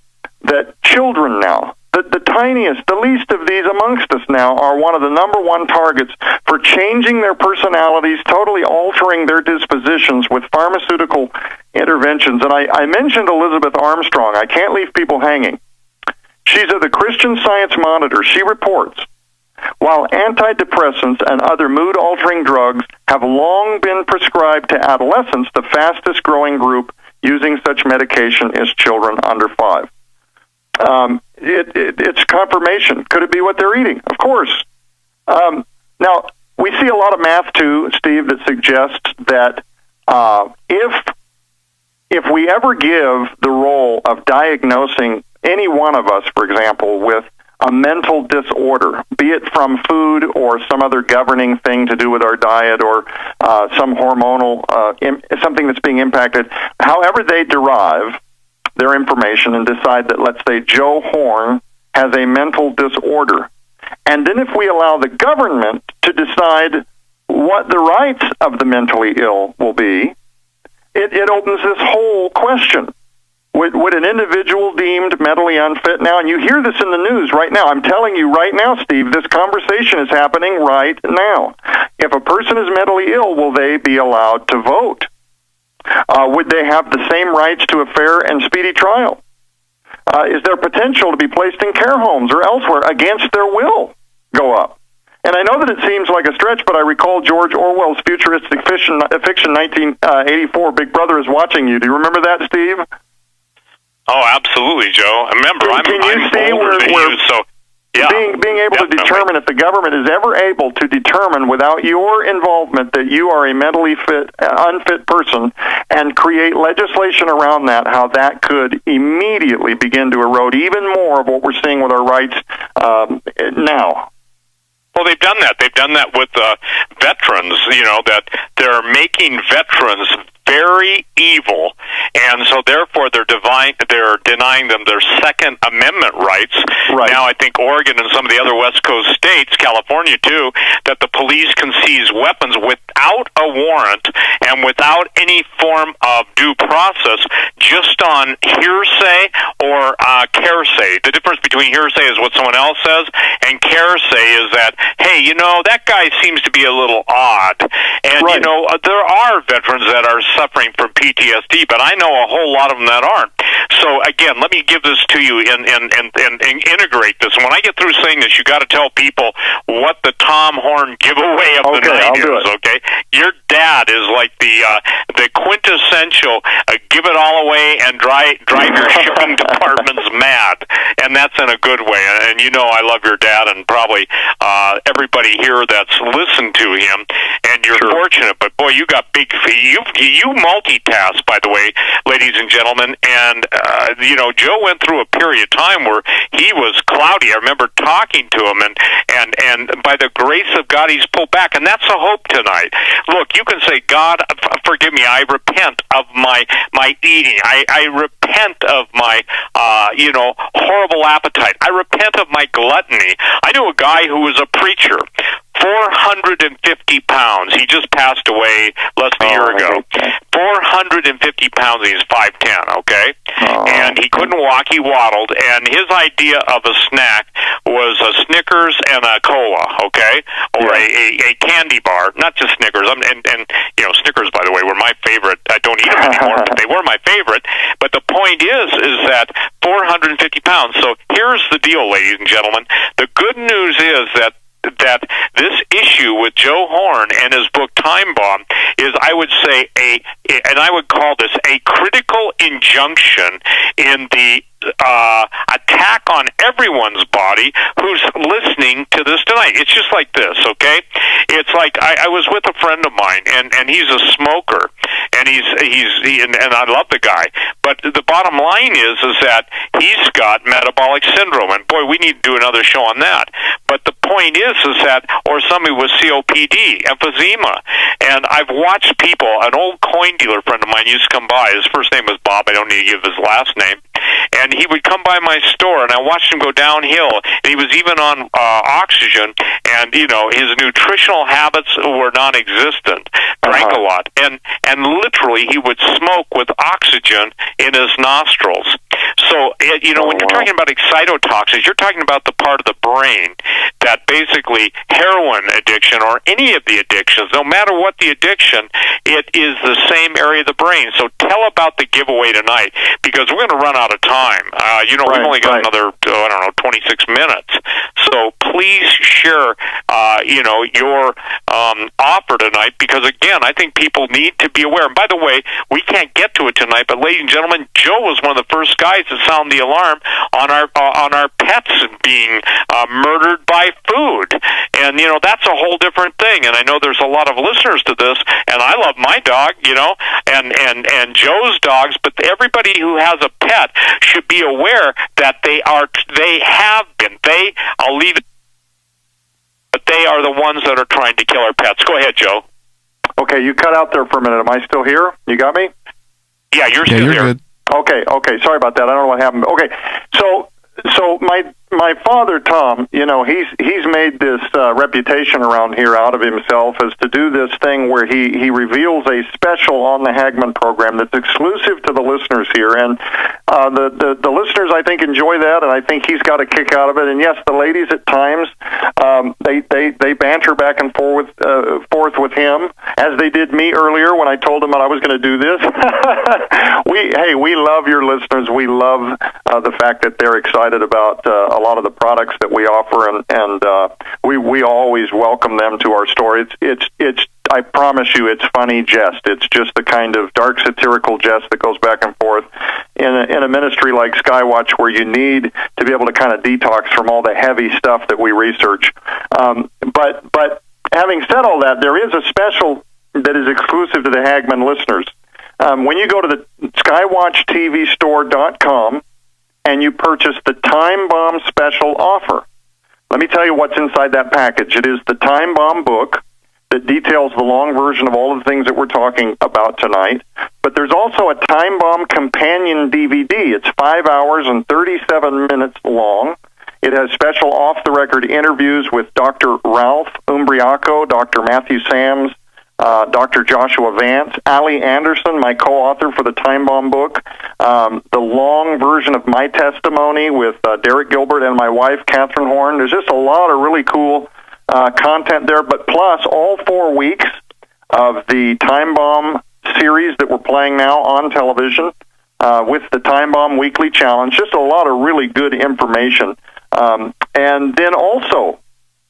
that children now, the tiniest, the least of these amongst us now, are one of the number one targets for changing their personalities, totally altering their dispositions with pharmaceutical interventions. And I mentioned Elizabeth Armstrong. I can't leave people hanging. She's of the Christian Science Monitor. She reports, while antidepressants and other mood-altering drugs have long been prescribed to adolescents, the fastest-growing group using such medication is children under 5. It's confirmation. Could it be what they're eating? Of course. Now, we see a lot of math, too, Steve, that suggests that if we ever give the role of diagnosing any one of us, for example, with a mental disorder, be it from food or some other governing thing to do with our diet or some hormonal, something that's being impacted, however they derive their information and decide that, let's say, Joe Horn has a mental disorder. And then if we allow the government to decide what the rights of the mentally ill will be, it opens this whole question. Would an individual deemed mentally unfit now, and you hear this in the news right now, I'm telling you right now, Steve, this conversation is happening right now. If a person is mentally ill, will they be allowed to vote? Would they have the same rights to a fair and speedy trial? Is there potential to be placed in care homes or elsewhere against their will go up? And I know that it seems like a stretch, but I recall George Orwell's futuristic fiction 1984, Big Brother is watching you. Do you remember that, Steve? Oh, absolutely, Joe. Remember, I'm older than you, so yeah. Being able to determine if the government is ever able to determine without your involvement that you are a mentally unfit person and create legislation around that, how that could immediately begin to erode even more of what we're seeing with our rights now. Well, they've done that. They've done that with veterans, that they're making veterans very evil, and so therefore they're denying them their Second Amendment rights. Right. Now I think Oregon and some of the other West Coast states, California too, that the police can seize weapons without a warrant and without any form of due process, just on hearsay or caresay. The difference between hearsay is what someone else says, and caresay is that, hey, that guy seems to be a little odd. And, right. There are veterans that are suffering from PTSD, but I know a whole lot of them that aren't. So, again, let me give this to you and integrate this. When I get through saying this, you got to tell people what the Tom Horn giveaway of the night is, okay? Your dad is like the quintessential give it all away and drive your shipping departments mad, and that's in a good way. And I love your dad, and probably everybody here that's listened to him, and you're fortunate. But boy, you got big feet. You multitask, by the way, ladies and gentlemen. And Joe went through a period of time where he was cloudy. I remember talking to him, and by the grace of God, he's pulled back, and that's a hope tonight. Look, you can say, God, forgive me. I repent of my eating. I repent of my horrible appetite. I repent of my gluttony. I knew a guy who was a preacher, 450 pounds. He just passed away less than a year ago. 450 pounds. He's 5'10", okay? And he couldn't walk. He waddled. And his idea of a snack was a Snickers and a cola, okay? Or a candy bar. Not just Snickers. And Snickers, by the way, were my favorite. I don't eat them anymore, but they were my favorite. But the point is that 450 pounds. So here's the deal, ladies and gentlemen. The good news is that this issue with Joe Horn and his book Time Bomb is, I would say, and I would call this a critical injunction in the attack on everyone's body who's listening to this tonight. It's just like this, okay? It's like I was with a friend of mine, and he's a smoker, and and I love the guy, but the bottom line is that he's got metabolic syndrome, and boy, we need to do another show on that. But the point is that, or somebody with COPD, emphysema, and I've watched people. An old coin dealer friend of mine used to come by. His first name was Bob. I don't need to give his last name. And he would come by my store, and I watched him go downhill. And he was even on oxygen, and his nutritional habits were non-existent. Drank a lot, and literally he would smoke with oxygen in his nostrils. So when you're talking about excitotoxins, you're talking about the part of the brain that basically heroin addiction or any of the addictions, no matter what the addiction, it is the same area of the brain. So tell about the giveaway tonight, because we're going to run out of time. We've only got another 26 minutes. So please share your offer tonight, because again, I think people need to be aware. And by the way, we can't get to it tonight, but ladies and gentlemen, Joe was one of the first guys to sound the alarm on our pets being murdered by food. And that's a whole different thing. And I know there's a lot of listeners to this, and I love my dog, and Joe's dogs, but everybody who has a pet should be aware that they have been. I'll leave it, but they are the ones that are trying to kill our pets. Go ahead, Joe. Okay, you cut out there for a minute. Am I still here? You got me? Yeah, you're still here. Good. Okay. Sorry about that. I don't know what happened. Okay, so my father, Tom, he's made this reputation around here out of himself as to do this thing where he reveals a special on the Hagmann program that's exclusive to the listeners here, and the listeners, I think, enjoy that, and I think he's got a kick out of it. And yes, the ladies at times they banter back and forth with him, as they did me earlier when I told them that I was going to do this. We love your listeners. We love the fact that they're excited about a lot of the products that we offer, and we always welcome them to our store. It's I promise you, it's funny jest. It's just the kind of dark satirical jest that goes back and forth in a ministry like Skywatch, where you need to be able to kind of detox from all the heavy stuff that we research. But having said all that, there is a special that is exclusive to the Hagmann listeners. When you go to the skywatchtvstore.com and you purchase the Time Bomb special offer, let me tell you what's inside that package. It is the Time Bomb book. that details the long version of all of the things that we're talking about tonight. But there's also a Time Bomb companion DVD. It's 5 hours and 37 minutes long. It has special off-the-record interviews with Dr. Ralph Umbriaco, Dr. Matthew Sams, Dr. Joshua Vance, Ali Anderson, my co-author for the Time Bomb book, the long version of my testimony with Derek Gilbert and my wife, Catherine Horn. There's just a lot of really cool content there, but plus all 4 weeks of the Time Bomb series that we're playing now on television with the Time Bomb Weekly Challenge. Just a lot of really good information. And then also,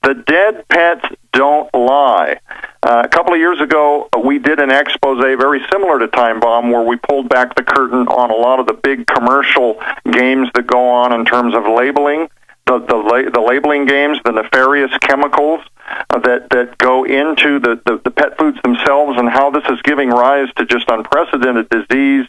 the Dead Pets Don't Lie. A couple of years ago, we did an expose very similar to Time Bomb, where we pulled back the curtain on a lot of the big commercial games that go on in terms of labeling, the labeling games, the nefarious chemicals that go into the pet foods themselves, and how this is giving rise to just unprecedented disease,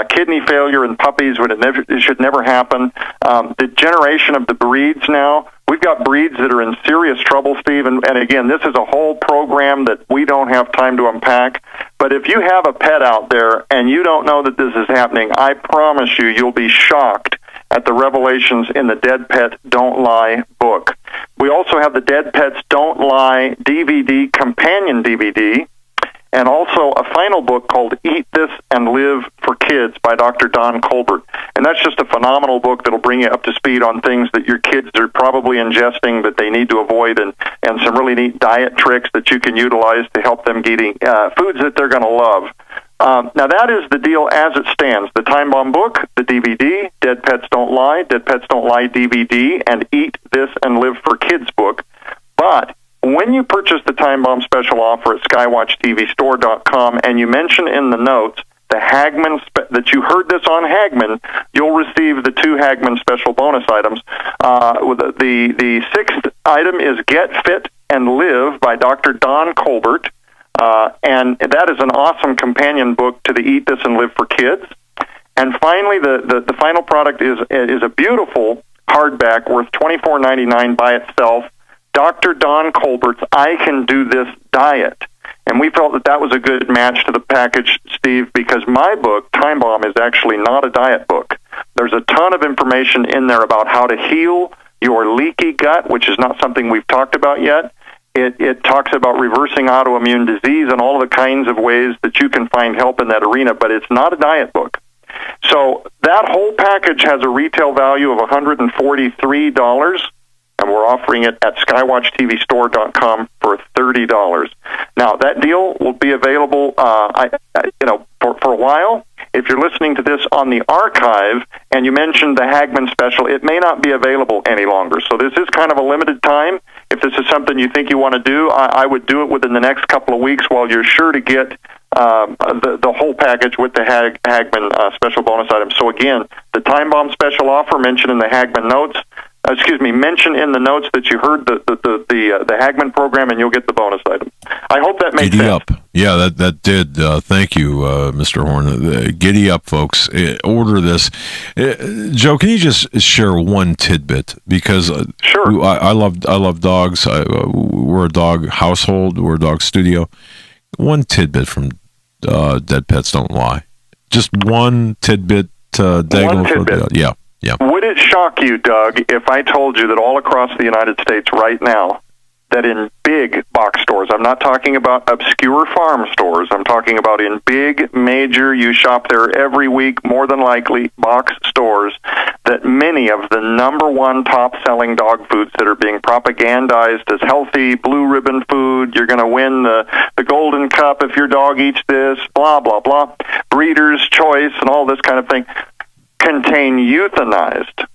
kidney failure in puppies when it should never happen. The generation of the breeds now, we've got breeds that are in serious trouble, Steve, and again, this is a whole program that we don't have time to unpack. But if you have a pet out there and you don't know that this is happening, I promise you'll be shocked at the revelations in the Dead Pet Don't Lie book. We also have the Dead Pets Don't Lie DVD, companion DVD, and also a final book called Eat This and Live for Kids by Dr. Don Colbert. And that's just a phenomenal book that'll bring you up to speed on things that your kids are probably ingesting that they need to avoid, and some really neat diet tricks that you can utilize to help them eating foods that they're going to love. Now, that is the deal as it stands. The Time Bomb book, the DVD, Dead Pets Don't Lie, Dead Pets Don't Lie DVD, and Eat This and Live for Kids book. But when you purchase the Time Bomb special offer at skywatchtvstore.com and you mention in the notes the Hagman, that you heard this on Hagman, you'll receive the 2 Hagman special bonus items. The 6th item is Get Fit and Live by Dr. Don Colbert. And that is an awesome companion book to the Eat This and Live for Kids. And finally, the final product is a beautiful hardback worth $24.99 by itself, Dr. Don Colbert's I Can Do This Diet. And we felt that was a good match to the package, Steve, because my book, Time Bomb, is actually not a diet book. There's a ton of information in there about how to heal your leaky gut, which is not something we've talked about yet. It talks about reversing autoimmune disease and all of the kinds of ways that you can find help in that arena, but it's not a diet book. So that whole package has a retail value of $143, and we're offering it at skywatchtvstore.com for $30. Now, that deal will be available for a while. If you're listening to this on the archive and you mentioned the Hagman special, it may not be available any longer. So this is kind of a limited time. If this is something you think you want to do, I would do it within the next couple of weeks while you're sure to get the whole package with the Hagman special bonus items. So again, the Time Bomb special offer mentioned in the Hagman notes. Mention in the notes that you heard the Hagman program, and you'll get the bonus item. I hope that made sense. Up. Yeah, that did. Thank you, Mr. Horn. Giddy up, folks. Order this. Joe, can you just share one tidbit? Because sure. I love dogs. We're a dog household. We're a dog studio. One tidbit from Dead Pets Don't Lie. Just one tidbit. One tidbit. Yeah. Yeah. Would it shock you, Doug, if I told you that all across the United States right now, that in big box stores, I'm not talking about obscure farm stores, I'm talking about in big, major, you shop there every week, more than likely, box stores, that many of the number one top-selling dog foods that are being propagandized as healthy, blue ribbon food, you're going to win the golden cup if your dog eats this, blah, blah, blah, Breeder's Choice and all this kind of thing, contain euthanized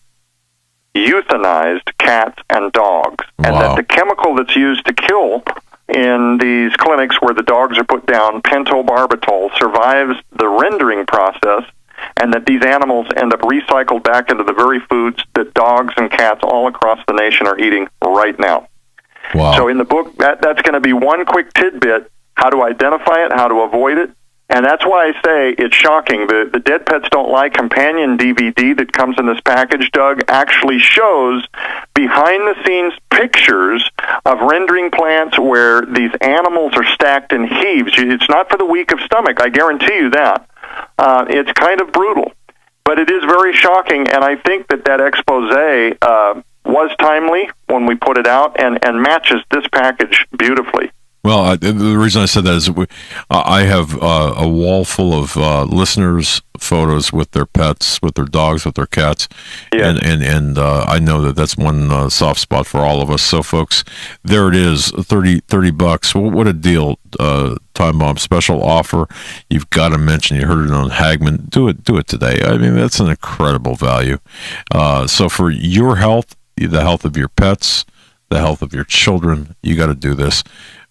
cats and dogs. Wow. And that the chemical that's used to kill in these clinics where the dogs are put down, pentobarbital, survives the rendering process, and that these animals end up recycled back into the very foods that dogs and cats all across the nation are eating right now. Wow. So in the book, that's going to be one quick tidbit, how to identify it, how to avoid it, And that's why I say it's shocking. The Dead Pets Don't Lie companion DVD that comes in this package, Doug, actually shows behind-the-scenes pictures of rendering plants where these animals are stacked in heaves. It's not for the weak of stomach, I guarantee you that. It's kind of brutal. But it is very shocking, and I think that expose was timely when we put it out and matches this package beautifully. Well, the reason I said that is I have a wall full of listeners' photos with their pets, with their dogs, with their cats, and I know that's one soft spot for all of us. So, folks, there it is, $30. What a deal! Time Bomb special offer. You've got to mention. You heard it on Hagman. Do it today. I mean, that's an incredible value. So, for your health, the health of your pets, the health of your children, you got to do this.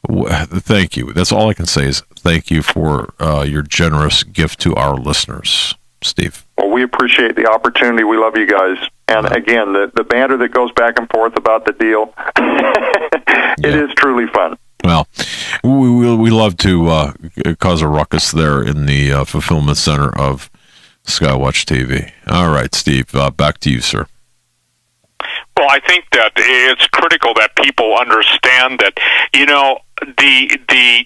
Thank you. That's all I can say is thank you for your generous gift to our listeners, Steve. Well, we appreciate the opportunity. We love you guys. And again, the banter that goes back and forth about the deal, it is truly fun. Well, we love to cause a ruckus there in the fulfillment center of Skywatch TV. All right, Steve, back to you, sir. Well, I think that it's critical that people understand that, the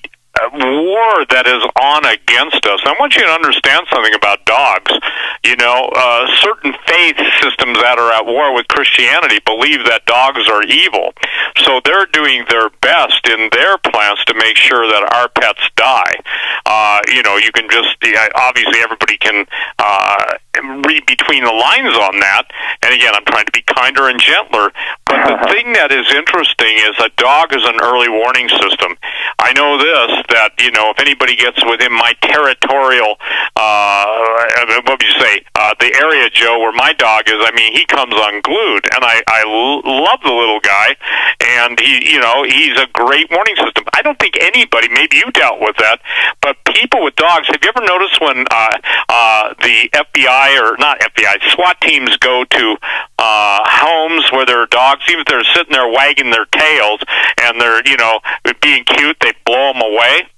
war that is on against us. I want you to understand something about dogs. Certain faith systems that are at war with Christianity believe that dogs are evil. So they're doing their best in their plans to make sure that our pets die. You can just, obviously everybody can read between the lines on that. And again, I'm trying to be kinder and gentler. But the thing that is interesting is a dog is an early warning system. I know this, that, if anybody gets within my territorial, what would you say, the area, Joe, where my dog is, he comes unglued. And I love the little guy. And he's a great warning system. I don't think anybody, maybe you dealt with that, but people with dogs, have you ever noticed when the FBI, or not FBI, SWAT teams go to homes where there are dogs, even if they're sitting there wagging their tails and they're, being cute, they blow them away?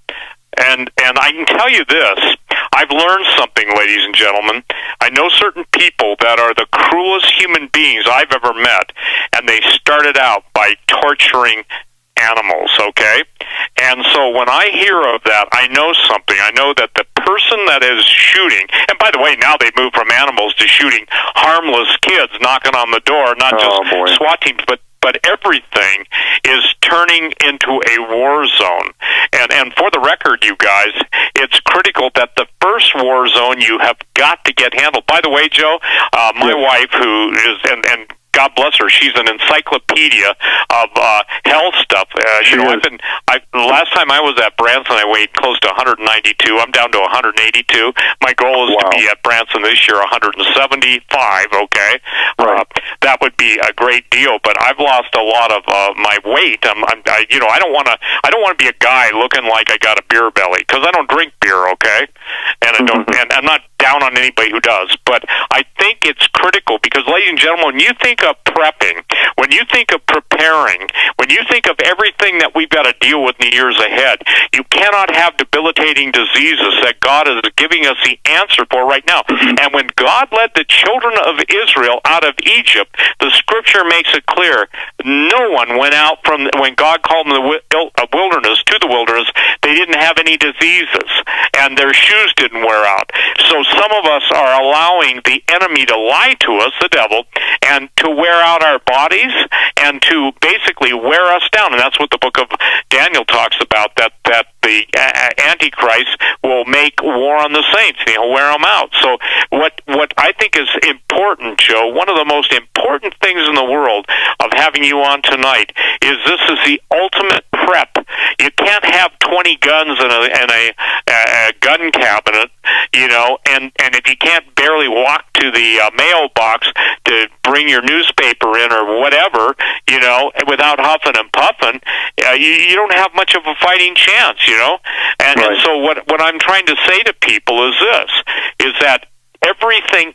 And I can tell you this, I've learned something, ladies and gentlemen. I know certain people that are the cruelest human beings I've ever met, and they started out by torturing animals, okay? And so when I hear of that, I know something. I know that the person that is shooting, and by the way, now they move from animals to shooting harmless kids knocking on the door, not just SWAT teams, but everything is turning into a war zone. And for the record, you guys, it's critical that the first war zone you have got to get handled. By the way, Joe, my wife, who is, and God bless her, she's an encyclopedia of health stuff. Last time I was at Branson, I weighed close to 192. I'm down to 182. My goal is to be at Branson this year 175. Okay, that would be a great deal. But I've lost a lot of my weight. I don't want to be a guy looking like I got a beer belly, because I don't drink beer. Okay, and I don't, and I'm not down on anybody who does. But I think it's critical because, ladies and gentlemen, when you think of prepping, when you think of preparing, when you think of everything that we've got to deal with in the years ahead, you cannot have debilitating diseases that God is giving us the answer for right now. And when God led the children of Israel out of Egypt, the scripture makes it clear, no one went out from, when God called them the wilderness, to the wilderness, they didn't have any diseases, and their shoes didn't wear out. So some of us are allowing the enemy to lie to us, the devil, and to wear out our bodies and to basically wear us down. And that's what the book of Daniel talks about, that the Antichrist will make war on the saints. He'll wear them out. So what I think is important, Joe, one of the most important things in the world of having you on tonight is this is the ultimate prep. You can't have 20 guns in a gun cabinet, and if you can't barely walk to the mailbox to bring your newspaper in or whatever, without huffing and puffing, you don't have much of a fighting chance, And so what I'm trying to say to people is this, is that everything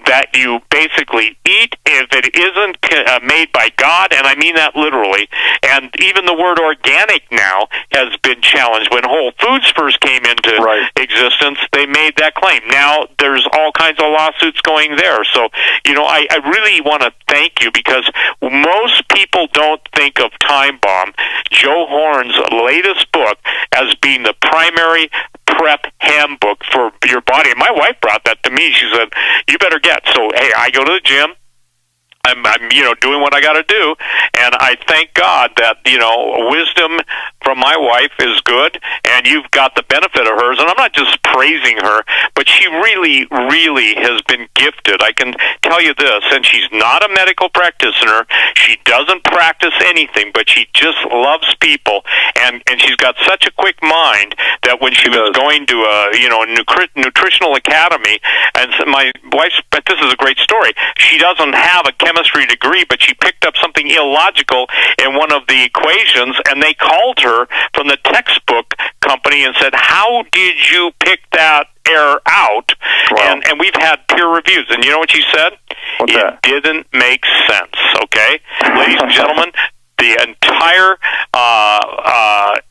that you basically eat, if it isn't made by God, and I mean that literally, and even the word organic now has been challenged. When Whole Foods first came into existence, they made that claim. Now there's all kinds of lawsuits going there. So, I really want to thank you, because most people don't think of Time Bomb, Joe Horn's latest book, as being the primary prep handbook for your body. And my wife brought that to me. She said, you better get. So, hey, I go to the gym. I'm doing what I got to do, and I thank God that, wisdom from my wife is good, and you've got the benefit of hers, and I'm not just praising her, but she really, really has been gifted. I can tell you this, and she's not a medical practitioner. She doesn't practice anything, but she just loves people, and she's got such a quick mind that when she was going to a nutritional academy, and my wife's, but this is a great story, she doesn't have a chemistry degree, but she picked up something illogical in one of the equations, and they called her from the textbook company and said, how did you pick that error out? Wow. And we've had peer reviews, and you know what she said? It didn't make sense, okay? Ladies and gentlemen, the entire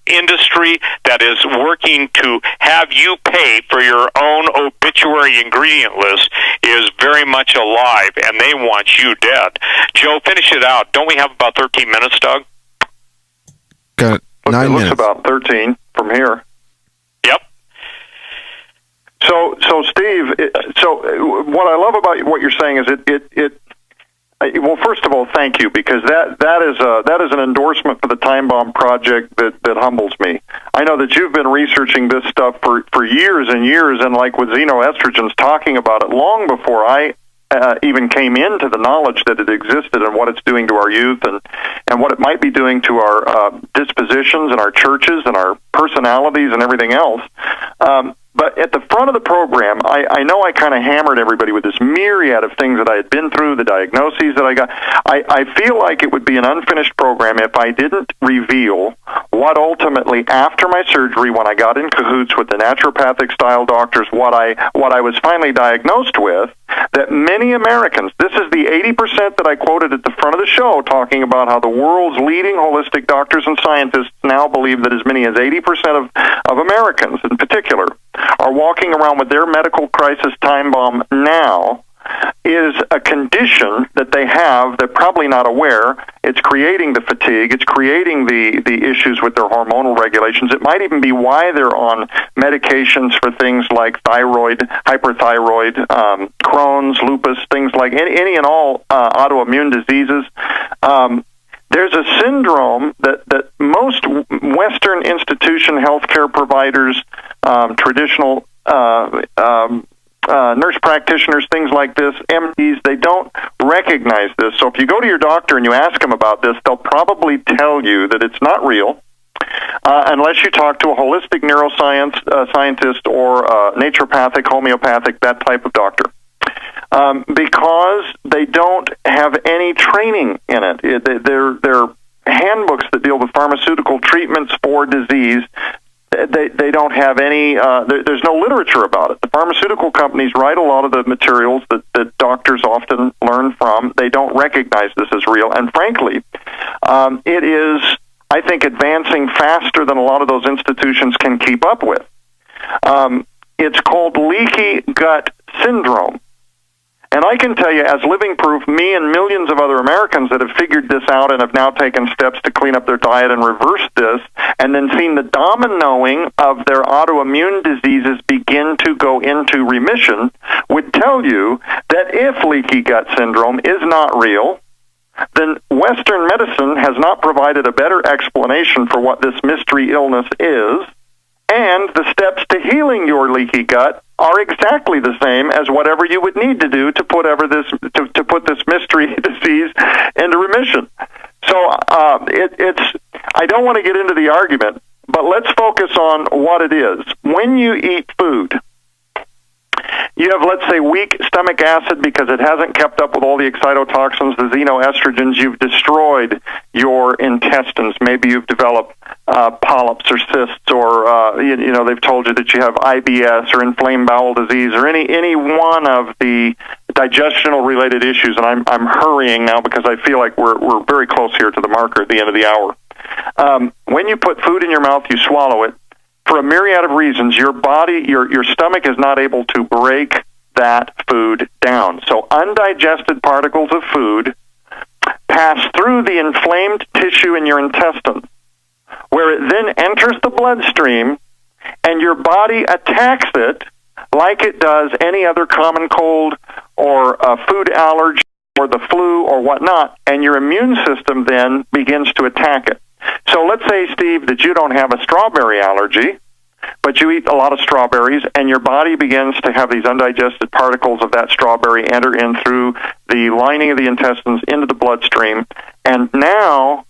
industry that is working to have you pay for your own obituary ingredient list is very much alive, and they want you dead. Joe, finish it out. Don't we have about 13 minutes, Doug? Got 9 minutes. It looks about 13 from here. Yep. So Steve, what I love about what you're saying is it well, first of all, thank you, because that is an endorsement for the Time Bomb Project that humbles me. I know that you've been researching this stuff for years and years, and like with xenoestrogens, talking about it long before I even came into the knowledge that it existed and what it's doing to our youth and what it might be doing to our dispositions and our churches and our personalities and everything else. But at the front of the program, I know I kind of hammered everybody with this myriad of things that I had been through, the diagnoses that I got. I feel like it would be an unfinished program if I didn't reveal what ultimately, after my surgery, when I got in cahoots with the naturopathic-style doctors, what I was finally diagnosed with, that many Americans, this is the 80% that I quoted at the front of the show, talking about how the world's leading holistic doctors and scientists now believe that as many as 80% of Americans, in particular, are walking around with their medical crisis time bomb now, is a condition that they have. They're probably not aware. It's creating the fatigue. It's creating the issues with their hormonal regulations. It might even be why they're on medications for things like thyroid, hyperthyroid, Crohn's, lupus, things like any and all autoimmune diseases. There's a syndrome that most Western institution healthcare providers, traditional nurse practitioners, things like this, MDs, they don't recognize this. So if you go to your doctor and you ask them about this, they'll probably tell you that it's not real, unless you talk to a holistic neuroscience scientist or naturopathic, homeopathic, that type of doctor. Because they don't have any training in it. They're handbooks that deal with pharmaceutical treatments for disease. They don't have any, there's no literature about it. The pharmaceutical companies write a lot of the materials that doctors often learn from. They don't recognize this as real. And frankly, it is, I think, advancing faster than a lot of those institutions can keep up with. It's called leaky gut syndrome. And I can tell you, as living proof, me and millions of other Americans that have figured this out and have now taken steps to clean up their diet and reverse this, and then seen the dominoing of their autoimmune diseases begin to go into remission, would tell you that if leaky gut syndrome is not real, then Western medicine has not provided a better explanation for what this mystery illness is, and the steps to healing your leaky gut are exactly the same as whatever you would need to do to put this mystery disease into remission. So I don't want to get into the argument, but let's focus on what it is. When you eat food, You have, let's say, weak stomach acid because it hasn't kept up with all the excitotoxins, the xenoestrogens. You've destroyed your intestines. Maybe you've developed polyps or cysts, or they've told you that you have IBS or inflamed bowel disease or any one of the digestional related issues. And I'm hurrying now because I feel like we're very close here to the marker at the end of the hour. When you put food in your mouth, you swallow it. For a myriad of reasons, your body, your stomach is not able to break that food down. So undigested particles of food pass through the inflamed tissue in your intestines, where it then enters the bloodstream, and your body attacks it like it does any other common cold or food allergy or the flu or whatnot, and your immune system then begins to attack it. So let's say, Steve, that you don't have a strawberry allergy, but you eat a lot of strawberries, and your body begins to have these undigested particles of that strawberry enter in through the lining of the intestines into the bloodstream, and now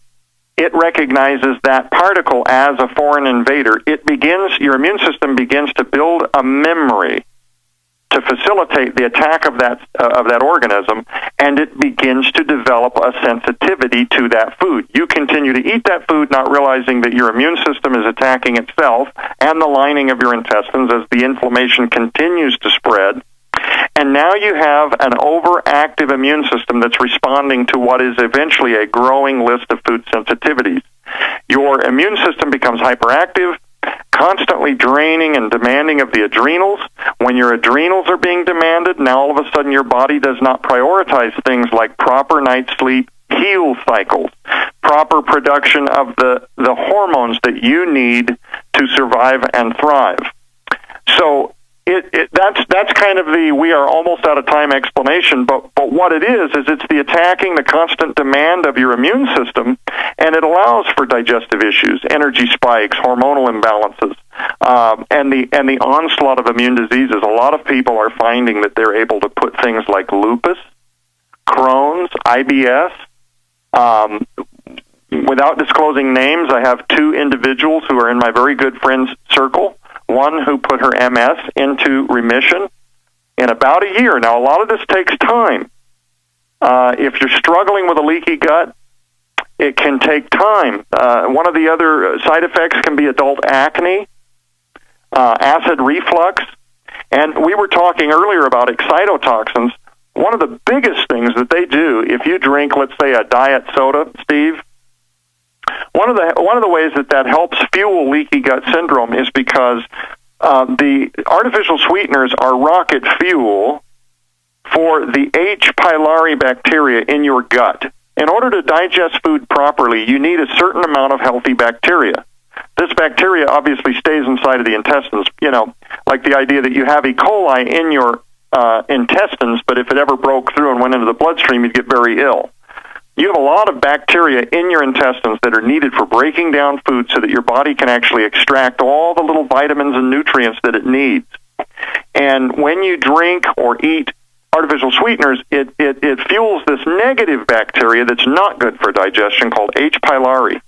it recognizes that particle as a foreign invader. Your immune system begins to build a memory to facilitate the attack of that organism, and it begins to develop a sensitivity to that food. You continue to eat that food, not realizing that your immune system is attacking itself and the lining of your intestines as the inflammation continues to spread. And now you have an overactive immune system that's responding to what is eventually a growing list of food sensitivities. Your immune system becomes hyperactive, constantly draining and demanding of the adrenals. When your adrenals are being demanded, now all of a sudden your body does not prioritize things like proper night sleep, heal cycles, proper production of the hormones that you need to survive and thrive. So that's kind of the we are almost out of time explanation, but what it is it's the attacking the constant demand of your immune system, and it allows for digestive issues, energy spikes, hormonal imbalances, and the onslaught of immune diseases. A lot of people are finding that they're able to put things like lupus, Crohn's, IBS. Without disclosing names, I have two individuals who are in my very good friend's circle. One who put her MS into remission in about a year. Now, a lot of this takes time. If you're struggling with a leaky gut, it can take time. One of the other side effects can be adult acne, acid reflux, and we were talking earlier about excitotoxins. One of the biggest things that they do, if you drink, let's say, a diet soda, Steve, one of the ways that helps fuel leaky gut syndrome is because the artificial sweeteners are rocket fuel for the H. pylori bacteria in your gut. In order to digest food properly, you need a certain amount of healthy bacteria. This bacteria obviously stays inside of the intestines, like the idea that you have E. coli in your intestines, but if it ever broke through and went into the bloodstream, you'd get very ill. You have a lot of bacteria in your intestines that are needed for breaking down food so that your body can actually extract all the little vitamins and nutrients that it needs. And when you drink or eat artificial sweeteners, it fuels this negative bacteria that's not good for digestion called H. pylori.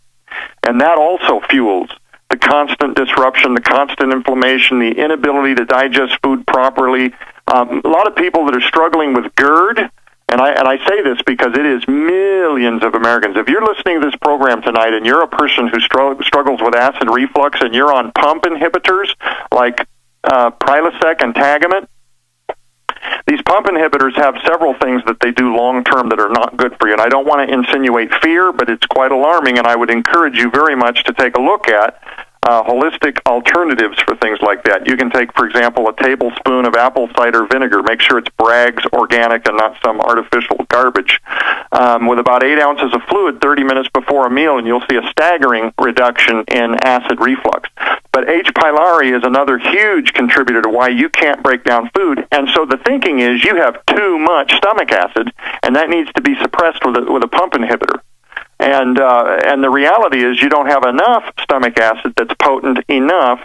And that also fuels the constant disruption, the constant inflammation, the inability to digest food properly. A lot of people that are struggling with GERD, and I say this because it is millions of Americans. If you're listening to this program tonight and you're a person who struggles with acid reflux and you're on pump inhibitors like Prilosec and Tagamet, these pump inhibitors have several things that they do long-term that are not good for you. And I don't want to insinuate fear, but it's quite alarming, and I would encourage you very much to take a look at holistic alternatives for things like that. You can take, for example, a tablespoon of apple cider vinegar. Make sure it's Bragg's organic and not some artificial garbage. With about 8 ounces of fluid 30 minutes before a meal, and you'll see a staggering reduction in acid reflux. But H. pylori is another huge contributor to why you can't break down food. And so the thinking is you have too much stomach acid, and that needs to be suppressed with a pump inhibitor. And the reality is you don't have enough stomach acid that's potent enough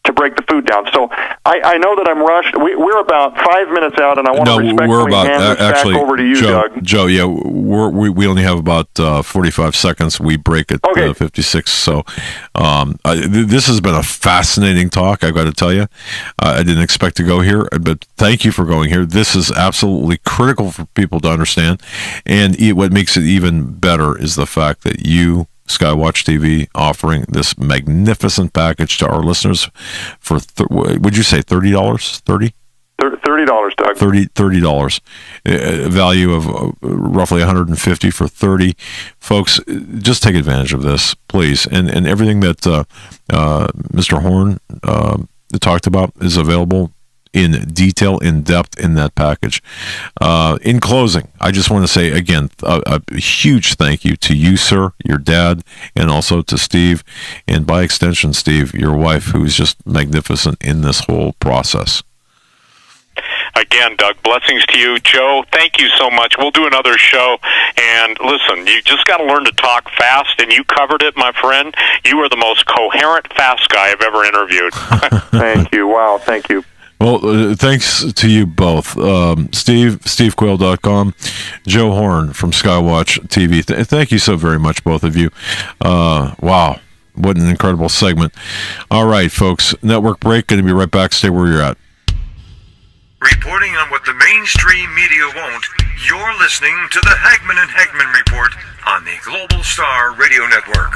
to break the food down. So I know that I'm rushed. We're about 5 minutes out, and I want to respectfully hand this back over to you, Doug. Joe, yeah, we only have about 45 seconds. We break at 56. So this has been a fascinating talk, I've got to tell you. I didn't expect to go here, but thank you for going here. This is absolutely critical for people to understand. And what makes it even better is the fact that you, Skywatch TV, offering this magnificent package to our listeners for, would you say $30? $30, Doug. $30. Value of roughly $150 for $30. Folks, just take advantage of this, please. And everything that Mr. Horn talked about is available in detail, in depth in that package. In closing, I just want to say again a huge thank you to you, sir, your dad, and also to Steve, and by extension, Steve, your wife, who's just magnificent in this whole process. Again, Doug, blessings to you. Joe, thank you so much. We'll do another show. And listen, you just got to learn to talk fast, and you covered it, my friend. You are the most coherent, fast guy I've ever interviewed. Thank you. Wow, thank you. Well, thanks to you both. SteveQuayle.com, Joe Horn from Skywatch TV. Thank you so very much, both of you. Wow, what an incredible segment. All right, folks, network break. Going to be right back. Stay where you're at. Reporting on what the mainstream media won't, you're listening to the Hagman and Hagman Report on the Global Star Radio Network.